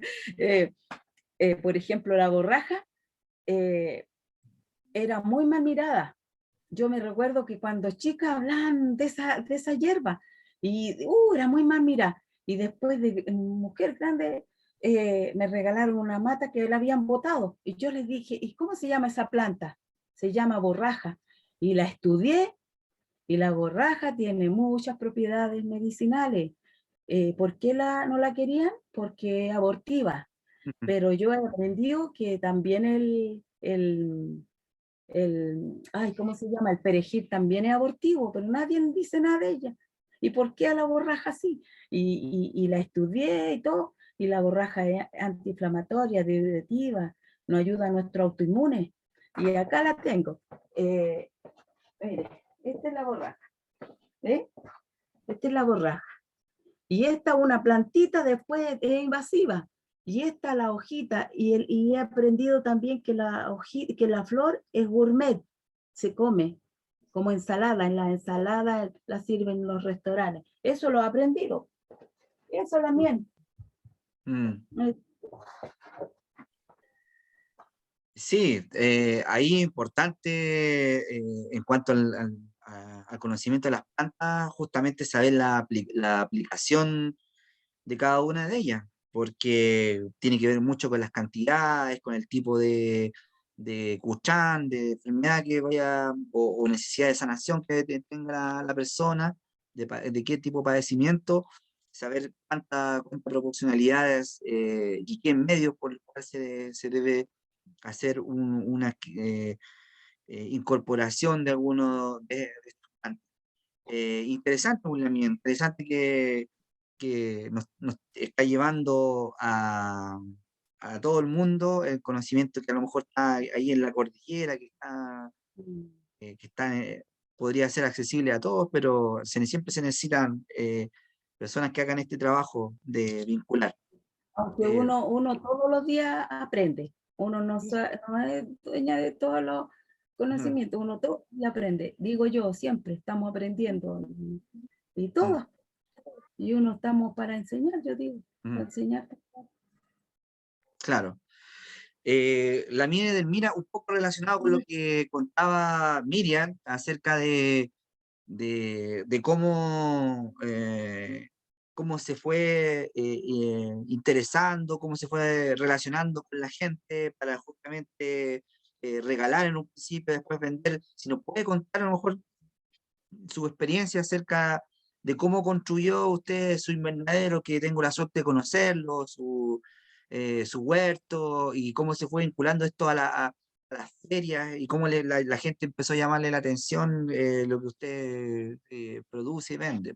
S4: Por ejemplo, la borraja era muy mal mirada. Yo me recuerdo que cuando chicas hablaban de esa hierba, y era muy mal mirada. Y después de mujer grande, me regalaron una mata que la habían botado. Y yo les dije, ¿y cómo se llama esa planta? Se llama borraja. Y la estudié, y la borraja tiene muchas propiedades medicinales. ¿Por qué no la querían? Porque es abortiva. Pero yo he aprendido que también ay, ¿cómo se llama? El perejil también es abortivo, pero nadie dice nada de ella. ¿Y por qué a la borraja sí? Y la estudié y todo, y la borraja es antiinflamatoria, diuretiva, nos ayuda a nuestro autoinmune. Y acá la tengo. Mire, esta es la borraja. ¿Eh? Esta es la borraja. Y esta una plantita después es invasiva. Y esta la hojita, y he aprendido también que que la flor es gourmet, se come como ensalada, en la ensalada la sirven en los restaurantes. Eso lo he aprendido. Eso también.
S1: Mm. Sí, ahí importante en cuanto al conocimiento de las plantas, justamente saber la aplicación de cada una de ellas, porque tiene que ver mucho con las cantidades, con el tipo de cuchán, de enfermedad que vaya, o necesidad de sanación que tenga la persona, de qué tipo de padecimiento, saber cuántas proporcionalidades y qué medios por los cuales se debe hacer una incorporación de algunos de estos plantas. Interesante, William, interesante que nos está llevando a todo el mundo el conocimiento que a lo mejor está ahí en la cordillera, que está, podría ser accesible a todos, pero siempre se necesitan personas que hagan este trabajo de vincular.
S4: Aunque uno todos los días aprende. Uno no es dueña de todos los conocimientos, uno todo y aprende. Digo yo, siempre estamos aprendiendo y todo. Y uno estamos para enseñar, yo digo, para enseñar.
S1: Claro. La mía de Mira, un poco relacionado con lo que contaba Miriam acerca de cómo, cómo se fue interesando, cómo se fue relacionando con la gente para justamente regalar en un principio, después vender. Si nos puede contar a lo mejor su experiencia acerca de cómo construyó usted su invernadero, que tengo la suerte de conocerlo, su huerto, y cómo se fue vinculando esto a las ferias, y cómo la gente empezó a llamarle la atención lo que usted produce y vende.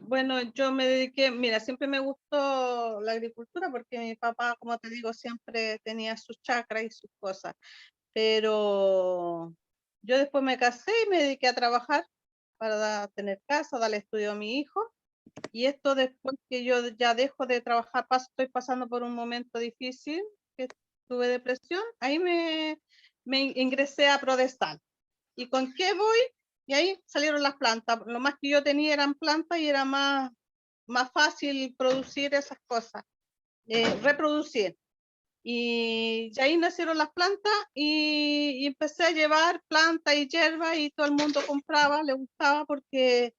S3: Bueno, yo me dediqué, mira, siempre me gustó la agricultura porque mi papá, como te digo, siempre tenía sus chacras y sus cosas, pero yo después me casé y me dediqué a trabajar para tener casa, darle estudio a mi hijo, y esto después que yo ya dejo de trabajar, estoy pasando por un momento difícil, que tuve depresión, ahí me ingresé a Prodesal. ¿Y con qué voy? Y ahí salieron las plantas. Lo más que yo tenía eran plantas y era más fácil producir esas cosas, reproducir. Y ahí nacieron las plantas y empecé a llevar plantas y hierbas y todo el mundo compraba, le gustaba porque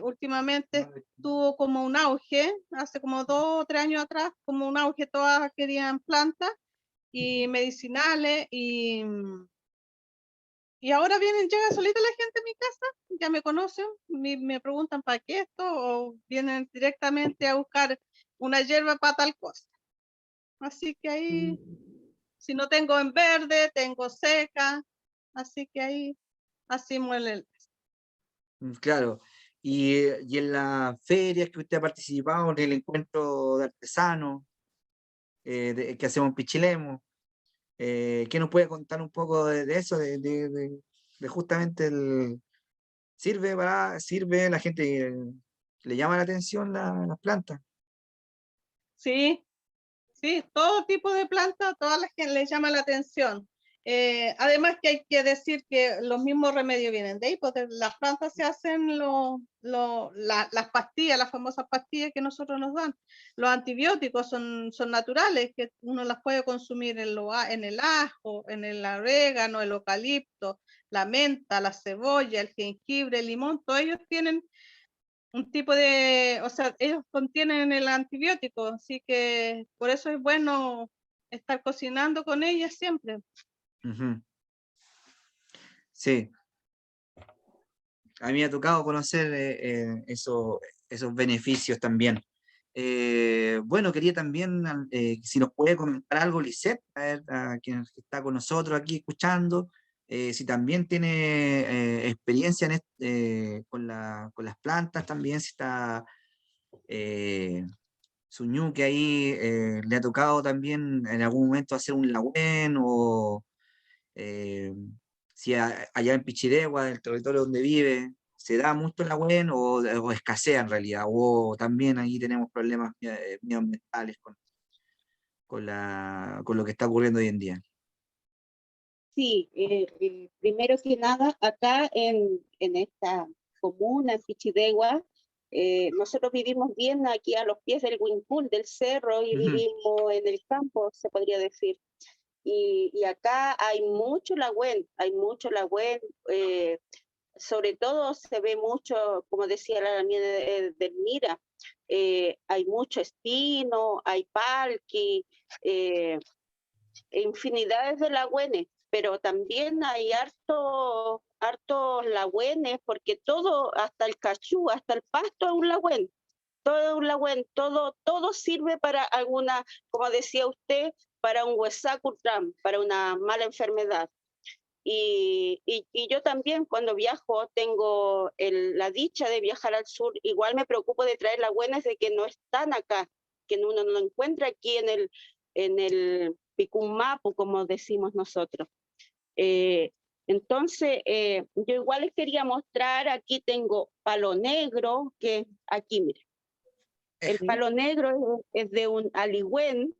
S3: últimamente tuvo como un auge, hace como 2 o 3 años atrás, como un auge, todas querían plantas y medicinales y ahora llega solita la gente a mi casa, ya me conocen, me preguntan para qué esto, o vienen directamente a buscar una hierba para tal cosa. Así que ahí, si no tengo en verde, tengo seca, así que ahí, así muele.
S1: Claro. Y en las ferias que usted ha participado, en el encuentro de artesanos que hacemos en Pichilemu, ¿qué nos puede contar un poco de eso, de justamente sirve, la gente le llama la atención las plantas?
S3: Sí, sí, todo tipo de planta, a todas las que les llama la atención. Además que hay que decir que los mismos remedios vienen de ahí, porque las plantas se hacen las pastillas, las famosas pastillas que nosotros nos dan. Los antibióticos son naturales, que uno las puede consumir en el ajo, en el orégano, el eucalipto, la menta, la cebolla, el jengibre, el limón, todos ellos tienen un tipo de, o sea, ellos contienen el antibiótico, así que por eso es bueno estar cocinando con ellas siempre.
S1: Sí, a mí me ha tocado conocer esos beneficios también. Bueno, quería también, si nos puede comentar algo, Lisette, a ver, a quien está con nosotros aquí escuchando, si también tiene experiencia con las plantas, también si está su ñuque ahí, le ha tocado también en algún momento hacer un lagüen, o eh, si allá en Pichidegua, el territorio donde vive, se da mucho el lagüen o escasea en realidad, o también ahí tenemos problemas medioambientales con lo que está ocurriendo hoy en día.
S2: Sí, primero que nada, acá en esta comuna, en Pichidegua, nosotros vivimos bien aquí a los pies del Huincul, del cerro, y vivimos en el campo, se podría decir. Y acá hay mucho lagüen, sobre todo se ve mucho, como decía la mía del Mira, hay mucho espino, hay palqui, infinidades de lagüenes, pero también hay hartos lagüenes, porque todo, hasta el cachú, hasta el pasto es un lagüen, todo es un lagüen, todo sirve para alguna, como decía usted, para un huesacultram, para una mala enfermedad. Y yo también cuando viajo tengo la dicha de viajar al sur, igual me preocupo de traer lagüenes de que no están acá, que uno no lo encuentra aquí en el Picumapu, como decimos nosotros. Eh, entonces, yo igual les quería mostrar, aquí tengo palo negro, que aquí, mire, el palo negro es de un aligüen,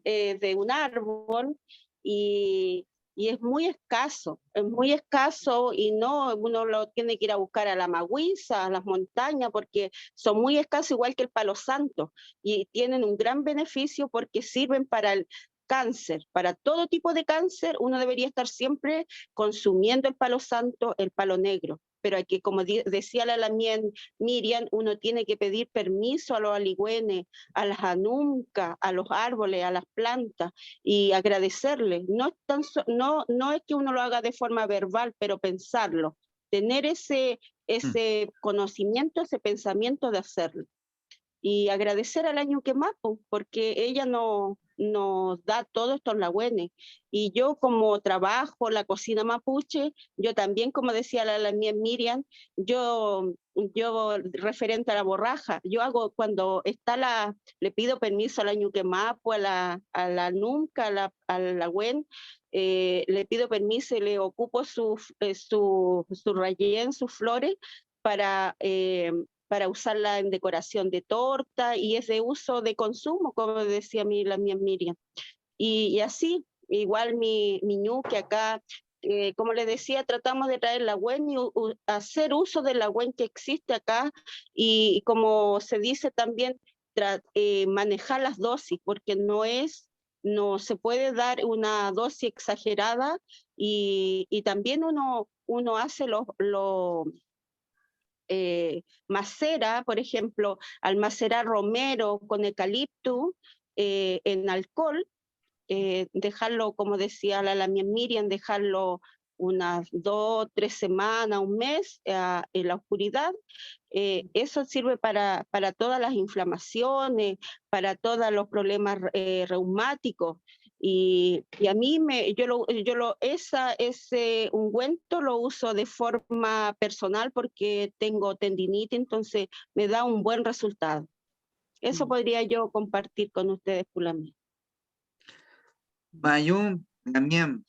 S2: de un árbol, y, y es muy escaso y no, uno lo tiene que ir a buscar a la Maguisa, a las montañas, porque son muy escasos, igual que el palo santo, y tienen un gran beneficio porque sirven para el cáncer, para todo tipo de cáncer. Uno debería estar siempre consumiendo el palo santo, el palo negro, pero hay que, como decía la Miriam, uno tiene que pedir permiso a los aligüenes, a las anuncas, a los árboles, a las plantas, y agradecerles. No es que uno lo haga de forma verbal, pero pensarlo, tener ese conocimiento, ese pensamiento de hacerlo. Y agradecer al año que más, porque ella nos da todos estos lagüenes. Y yo, como trabajo la cocina mapuche, yo también, como decía la Miriam, yo referente a la borraja, yo hago cuando está le pido permiso al año que más, a la nunca, al lagüen, le pido permiso y le ocupo su rayén, sus flores, para usarla en decoración de torta, y es de uso de consumo, como decía la Miriam. Y así, igual mi ñuque acá, como les decía, tratamos de traer la lagüen y hacer uso de la lagüen que existe acá, y como se dice también, manejar las dosis, porque no se puede dar una dosis exagerada, y también uno hace macera, por ejemplo, al macerar romero con eucalipto en alcohol, dejarlo, como decía la Miriam, dejarlo unas 2, 3 semanas, un mes en la oscuridad. Eso sirve para todas las inflamaciones, para todos los problemas reumáticos. Y a mí, ese ungüento lo uso de forma personal porque tengo tendinitis, entonces me da un buen resultado. Eso podría yo compartir con ustedes, Pulamí.
S1: Mayún, también,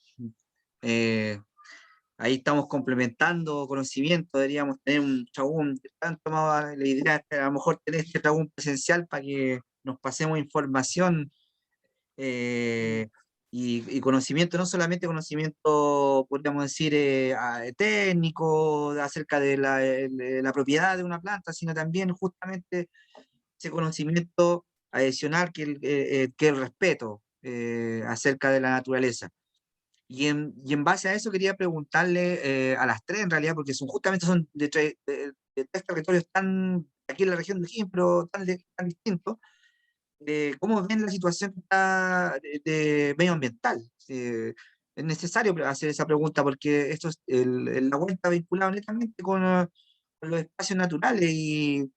S1: ahí estamos complementando conocimiento, deberíamos tener un chagún, tanto más la idea es a lo mejor tener este chagún presencial para que nos pasemos información y conocimiento, no solamente conocimiento, podríamos decir, técnico acerca de la propiedad de una planta, sino también justamente ese conocimiento adicional que el respeto acerca de la naturaleza. Y en base a eso quería preguntarle a las tres, en realidad, porque justamente son de tres territorios tan, aquí en la región de O'Higgins, pero tan distintos, cómo ven la situación de medioambiental. Es necesario hacer esa pregunta porque la vuelta vinculada netamente con los espacios naturales, y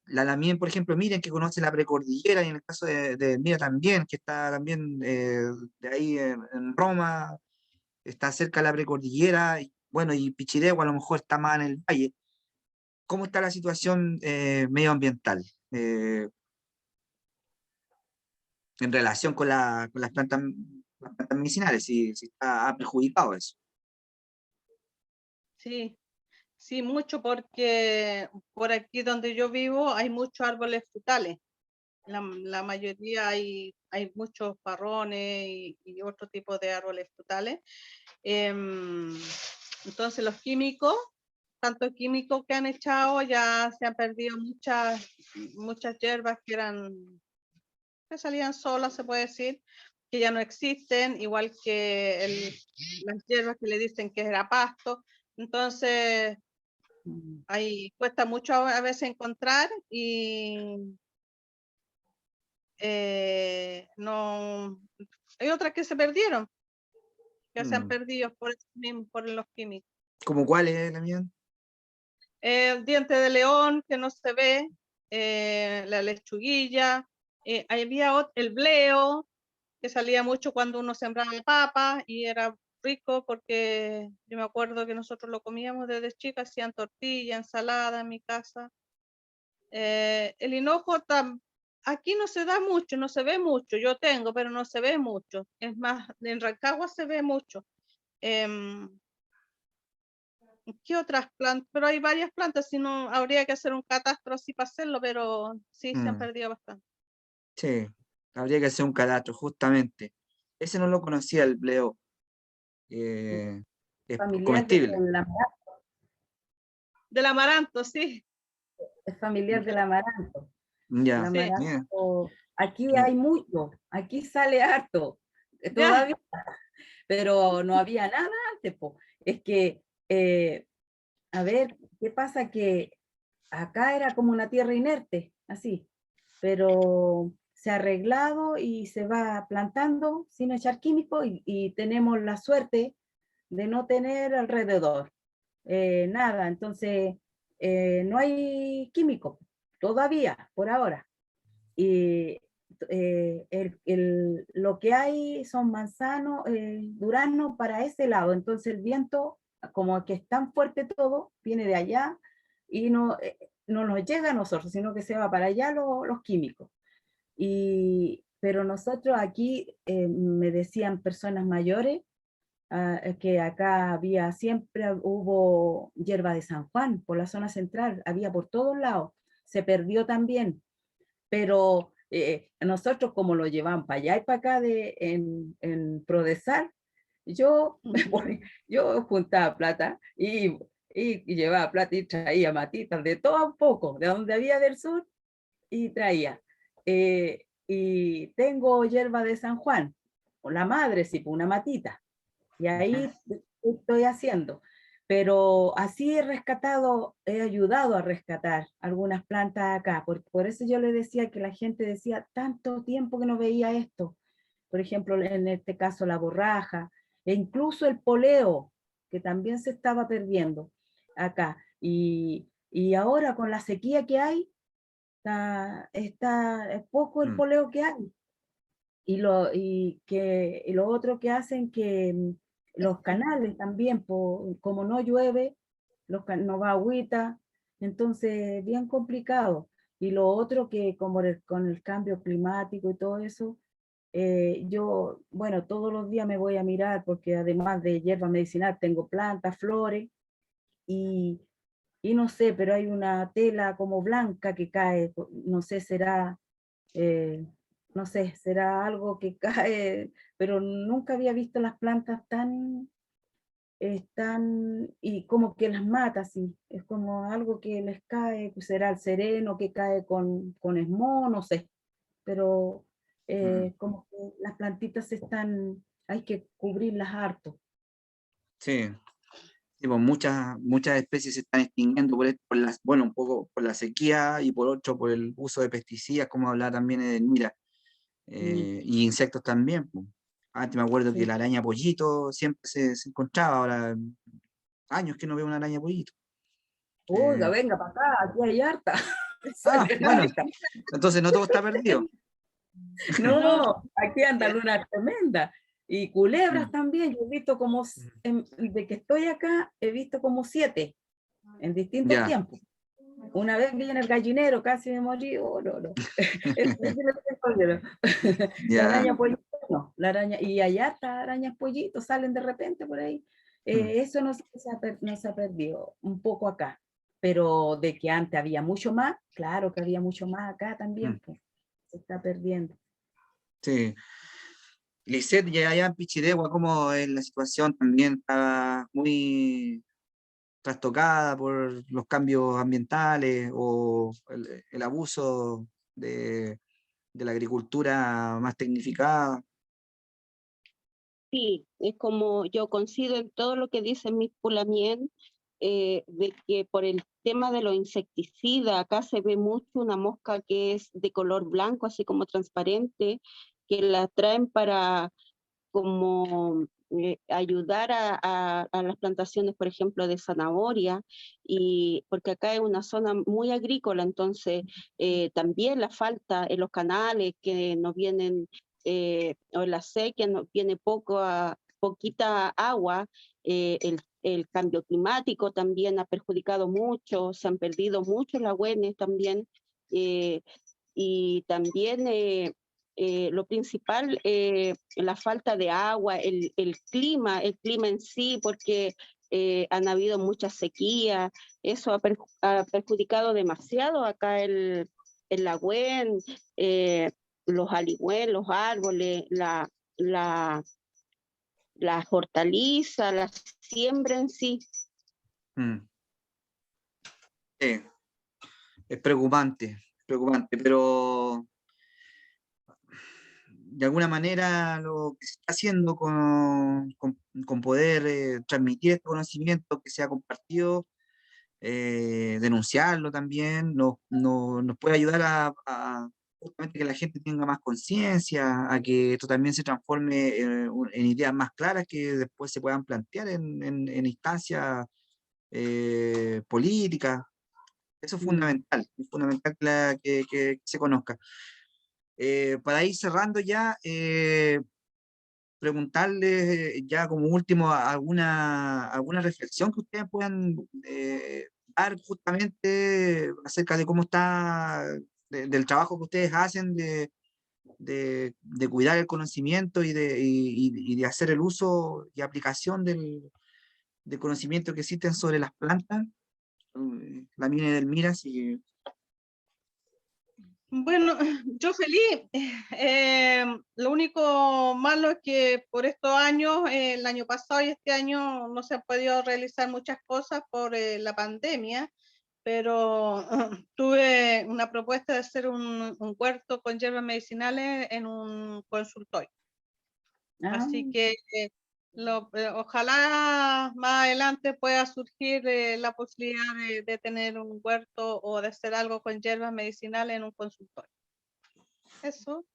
S1: la Lamien, por ejemplo, Miriam, que conoce la precordillera, y en el caso de Mira también, que está también de ahí en Roma, está cerca de la precordillera, y bueno, y Pichidegua a lo mejor está más en el valle. ¿Cómo está la situación medioambiental en relación con, con las plantas medicinales? Si está perjudicado eso.
S3: Sí, sí, mucho porque por aquí donde yo vivo hay muchos árboles frutales. La mayoría hay muchos parrones y otro tipo de árboles frutales. Entonces los químicos, tanto químicos que han echado, ya se han perdido muchas hierbas que salían solas, se puede decir, que ya no existen, igual que las hierbas que le dicen que era pasto. Entonces, ahí cuesta mucho a veces encontrar y no, hay otras que se perdieron, que se han perdido por eso mismo, por los químicos.
S1: ¿Cómo cuál es, Lamien?
S3: El diente de león, que no se ve, la lechuguilla, había el bleo, que salía mucho cuando uno sembraba papa y era rico porque yo me acuerdo que nosotros lo comíamos desde chica, hacían tortilla, ensalada en mi casa. El hinojo aquí no se da mucho, no se ve mucho, yo tengo, pero no se ve mucho. Es más, en Rancagua se ve mucho. ¿Qué otras plantas? Pero hay varias plantas, si no, habría que hacer un catastro así para hacerlo, pero sí se han perdido bastante.
S1: Sí, habría que hacer un cadastro, justamente. Ese no lo conocía, el bleo. Es
S4: Familiar
S1: comestible.
S4: del amaranto,
S3: Del amaranto, sí.
S4: es familiar del amaranto. El
S1: Ya,
S3: Sí.
S1: bien.
S4: amaranto, aquí hay mucho, aquí sale harto,
S3: Ya.
S4: todavía, pero no había nada antes, po. Es que, a ver, ¿qué pasa? Que acá era como una tierra inerte, así, pero se ha arreglado y se va plantando sin echar químicos y tenemos la suerte de no tener alrededor nada, entonces no hay químicos todavía, por ahora. Y lo que hay son manzanos, duraznos para ese lado, entonces el viento, como que es tan fuerte todo, viene de allá y no nos llega a nosotros, sino que se va para allá los químicos. Pero nosotros aquí, me decían personas mayores, que acá siempre hubo hierba de San Juan, por la zona central, había por todos lados, se perdió también, pero nosotros como lo llevaban para allá y para acá en Prodesal, yo, yo juntaba plata y llevaba plata y traía matitas de todo un poco, de donde había del sur, y traía. Y tengo hierba de San Juan, o la madre, sí, una matita, y ahí estoy haciendo. Pero así he rescatado, he ayudado a rescatar algunas plantas acá. Por eso yo le decía que la gente decía, tanto tiempo que no veía esto. Por ejemplo, en este caso la borraja, e incluso el poleo, que también se estaba perdiendo acá. Y ahora con la sequía que hay, es poco el poleo que hay. Y lo otro que hacen que los canales también, como no llueve, no va agüita, entonces bien complicado. Y lo otro que como con el cambio climático y todo eso, yo, bueno, todos los días me voy a mirar porque además de hierba medicinal tengo plantas, flores y, y no sé, pero hay una tela como blanca que cae, no sé, eh, no sé, será algo que cae, pero nunca había visto las plantas y como que las mata así, es como algo que les cae, pues será el sereno que cae con esmo, no sé, pero como que las plantitas hay que cubrirlas harto.
S1: Sí. Sí, pues muchas especies se están extinguiendo bueno, un poco por la sequía y por otro por el uso de pesticidas, como hablaba también Edelmira, y insectos también, pues. Antes me acuerdo que
S4: Sí.
S1: la araña pollito siempre se encontraba, ahora años que no veo una araña pollito.
S4: Oiga, venga para acá, aquí hay harta.
S1: Bueno, entonces no todo está perdido.
S4: No, aquí anda luna tremenda. Y culebras también, yo he visto como, de que estoy acá, he visto como 7 en distintos
S1: Ya,
S4: tiempos. Una vez vi en el gallinero, casi me morí, oh, no, no. Eso sí lo tengo claro. La
S1: ya.
S4: araña pollito, no, la araña, y allá estas arañas pollitos salen de repente por ahí. Eso no no se ha perdido un poco acá, pero de que antes había mucho más, claro que había mucho más acá también, pues, se está perdiendo.
S1: Sí. Lisette, ya allá en Pichidegua, ¿cómo es la situación? También está muy trastocada por los cambios ambientales o el abuso de la agricultura más tecnificada.
S2: Sí, es como yo coincido en todo lo que dice Miss Pulamien, de que por el tema de los insecticidas, acá se ve mucho una mosca que es de color blanco, así como transparente, que la traen para como ayudar a las plantaciones, por ejemplo, de zanahoria, y porque acá es una zona muy agrícola, entonces también la falta en los canales que nos vienen, o en la sequía nos viene poquita agua, el cambio climático también ha perjudicado mucho, se han perdido mucho lagüenes también, eh, y también lo principal, la falta de agua, el clima en sí, porque han habido muchas sequías, eso ha perjudicado demasiado acá el lagüen, los aligüen, los árboles, la, la hortaliza, la siembra en sí.
S1: Mm. Sí, es preocupante, pero de alguna manera lo que se está haciendo con poder transmitir este conocimiento que se ha compartido, denunciarlo también, nos puede ayudar a justamente que la gente tenga más conciencia, a que esto también se transforme en ideas más claras que después se puedan plantear en instancias políticas. Eso es fundamental que se conozca. Para ir cerrando ya, preguntarles ya como último alguna reflexión que ustedes puedan dar justamente acerca de cómo está, del trabajo que ustedes hacen de cuidar el conocimiento y de hacer el uso y aplicación del conocimiento que existen sobre las plantas. La mina del Mira, si
S3: Bueno, yo feliz. Lo único malo es que por estos años, el año pasado y este año, no se han podido realizar muchas cosas por la pandemia, pero tuve una propuesta de hacer un huerto con hierbas medicinales en un consultorio. Así que ojalá más adelante pueda surgir la posibilidad de tener un huerto o de hacer algo con hierbas medicinales en un consultorio. Eso.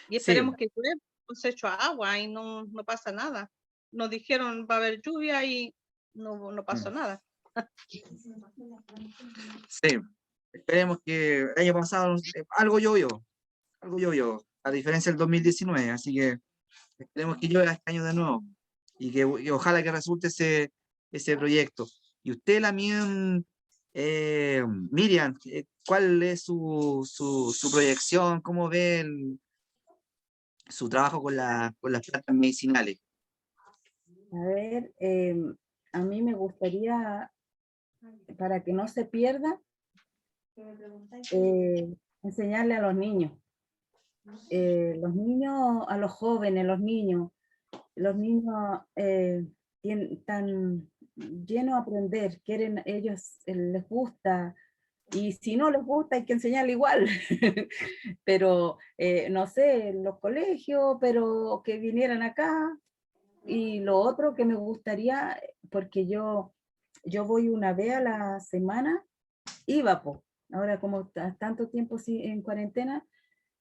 S3: Y esperemos que llueva, cosecho agua y no pasa nada. Nos dijeron va a haber lluvia y no pasó nada.
S1: sí, esperemos que el año pasado algo llovió, a diferencia del 2019, así que esperemos que llueva este año de nuevo y ojalá que resulte ese proyecto. Y usted también, Miriam, ¿cuál es su proyección? ¿Cómo ve su trabajo con las plantas medicinales?
S4: A ver, a mí me gustaría, para que no se pierda, enseñarle a los niños, a los jóvenes, los niños están llenos de aprender, quieren, ellos les gusta, y si no les gusta hay que enseñarle igual, pero no sé, en los colegios, pero que vinieran acá. Y lo otro que me gustaría, porque yo voy una vez a la semana, iba, ahora como tanto tiempo en cuarentena,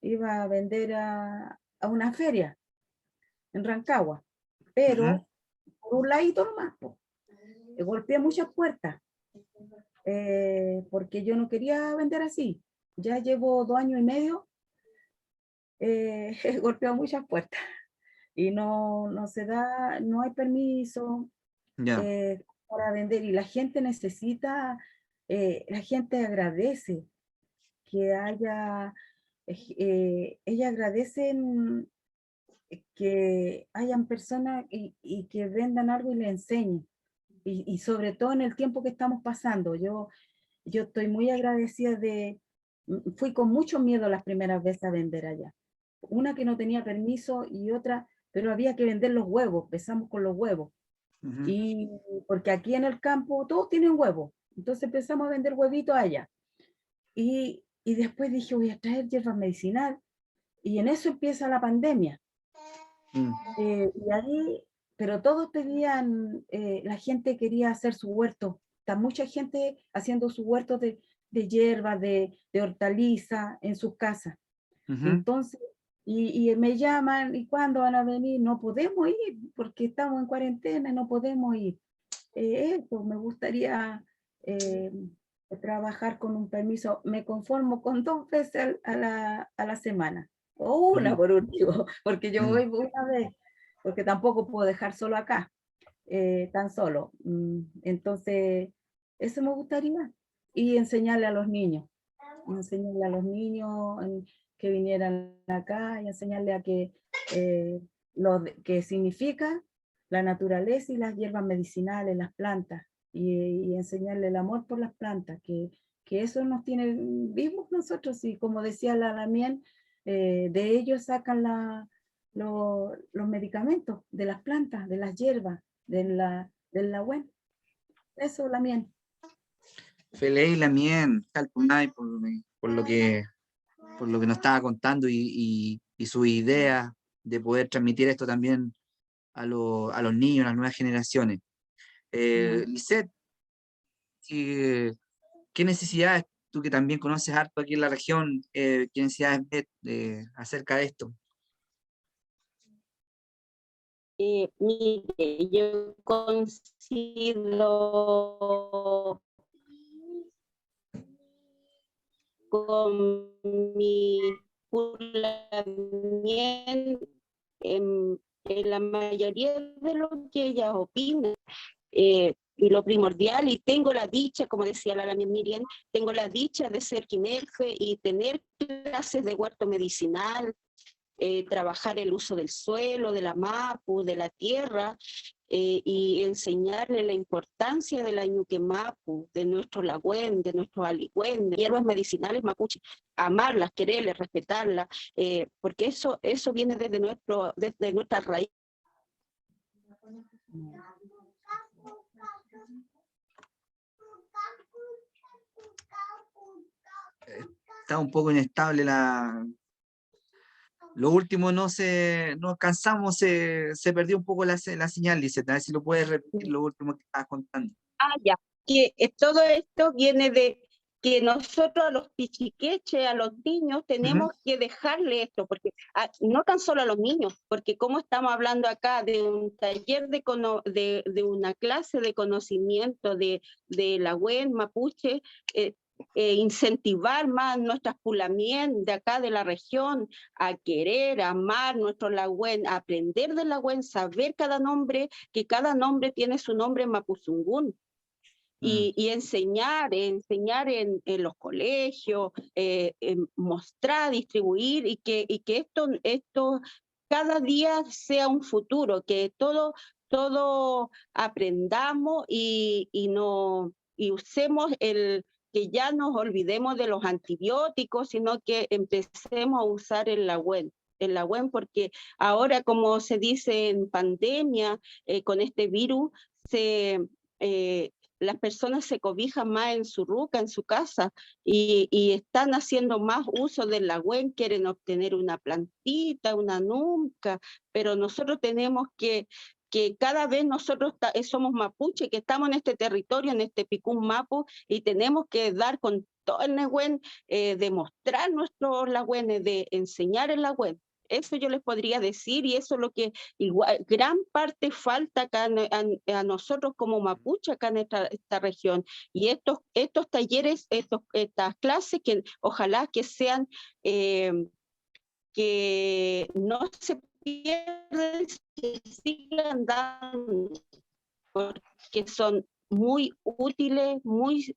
S4: iba a vender a una feria en Rancagua, pero por un ladito nomás, golpeé muchas puertas, porque yo no quería vender así. Ya llevo 2 años y medio, he golpeado muchas puertas y no se da, no hay permiso
S1: Ya.
S4: para vender y la gente necesita, la gente agradece que haya, ella agradecen que hayan personas y que vendan algo y le enseñen. Y sobre todo en el tiempo que estamos pasando. Yo estoy muy agradecida fui con mucho miedo las primeras veces a vender allá. Una que no tenía permiso y otra, pero había que vender los huevos, empezamos con los huevos.
S1: Ujú.
S4: Y porque aquí en el campo todos tienen huevos, entonces empezamos a vender huevitos allá. Y después dije, voy a traer hierba medicinal, y en eso empieza la pandemia.
S1: Mm.
S4: Y ahí, pero todos pedían, la gente quería hacer su huerto. Está mucha gente haciendo su huerto de hierba, de hortaliza en sus casas.
S1: Ujú.
S4: Entonces, y me llaman, ¿y cuándo van a venir? No podemos ir porque estamos en cuarentena, no podemos ir. Esto, me gustaría trabajar con un permiso. Me conformo con 2 veces a la semana, o una
S1: Ujú.
S4: por último, porque yo
S1: Mm.
S4: voy una vez, porque tampoco puedo dejar solo acá, tan solo. Entonces, eso me gustaría. Y enseñarle a los niños que vinieran acá y enseñarle a que que significa la naturaleza y las hierbas medicinales, las plantas, y enseñarle el amor por las plantas, que eso nos tiene vivos nosotros, y como decía la Lamien, de ellos sacan los medicamentos, de las plantas, de las hierbas, del Lawén. Eso, Lamien.
S1: Feley Lamien, Calpumay, por lo que nos estaba contando y su idea de poder transmitir esto también a los niños, a las nuevas generaciones. Lisette, ¿qué, qué necesidades, tú que también conoces harto aquí en la región, qué necesidades ves acerca de esto?
S2: Mire, yo coincido con mi Lamien en la mayoría de lo que ella opina. Y lo primordial, y tengo la dicha, como decía la Miriam, tengo la dicha de ser quimelfe y tener clases de huerto medicinal, trabajar el uso del suelo, de la mapu, de la tierra, y enseñarle la importancia de la ñuque mapu, de nuestro lagüen, de nuestro aligüen, de hierbas medicinales mapuche, amarlas, quererlas, respetarlas, porque eso viene desde nuestra raíz.
S1: Está un poco inestable lo último no alcanzamos, se perdió un poco la señal, dice, a ver si lo puedes repetir lo último que estabas contando.
S2: Ya, que todo esto viene de que nosotros a los pichiqueches, a los niños, tenemos que dejarle esto, porque no tan solo a los niños, porque como estamos hablando acá de un taller de una clase de conocimiento de la Lagüen mapuche, incentivar más nuestras pulamien de acá de la región a querer, a amar nuestro Lagüen, a aprender del Lagüen, saber cada nombre, que cada nombre tiene su nombre en mapuzungún. Y enseñar en los colegios, mostrar, distribuir, y que esto cada día sea un futuro, que todo aprendamos y usemos que ya nos olvidemos de los antibióticos, sino que empecemos a usar el Lagüen, porque ahora, como se dice en pandemia, con este virus, las personas se cobijan más en su ruca, en su casa, y están haciendo más uso del Lagüen, quieren obtener una plantita, una nunca, pero nosotros tenemos que cada vez nosotros somos mapuche, que estamos en este territorio, en este Picún Mapu, y tenemos que dar con todo el Lagüen, demostrar nuestros Lagüenes, de enseñar el Lagüen. Eso yo les podría decir, y eso es lo que igual, gran parte falta acá a nosotros como mapuche acá en esta región. Y estos talleres, estas clases, que ojalá que sean, que no se pierdan, que sigan dando, porque son muy útiles, muy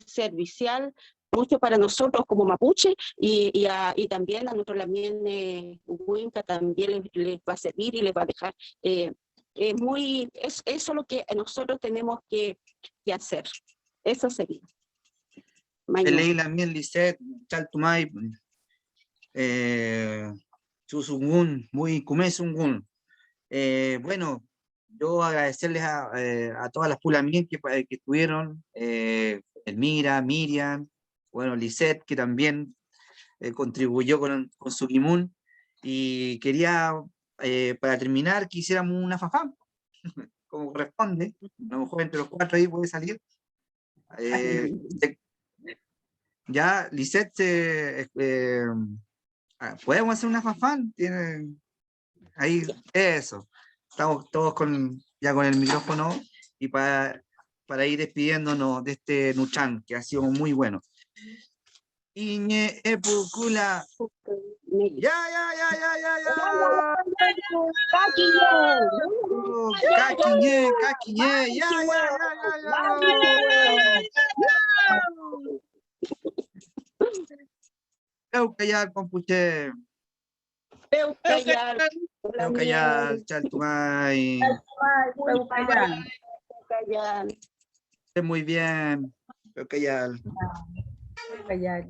S2: servicial, mucho para nosotros como mapuche y también a nuestro lamien Huinca también les va a servir y les va a dejar. Eso es lo que nosotros tenemos que hacer. Eso sería.
S1: Leí también Lisette, Chaltumay, Chusungun, muy Kumesungun. Bueno, yo agradecerles a todas las pulamien que estuvieron, Elmira, Miriam, bueno, Lisette, que también contribuyó con su kimun, y quería, para terminar, que hiciéramos una fafá, como corresponde, a lo mejor entre los 4 ahí puede salir. Ya, Lisette, podemos hacer una fafán, ahí, eso. Estamos todos ya con el micrófono y para ir despidiéndonos de este Nuchan, que ha sido muy bueno. Iñe Epukula. Ya. Caquiñe, ya. Eucayal, Compuche.
S2: Eucayal,
S1: Chaltumay.
S2: Eucayal.
S1: Muy bien. Eucayal.
S4: Ya.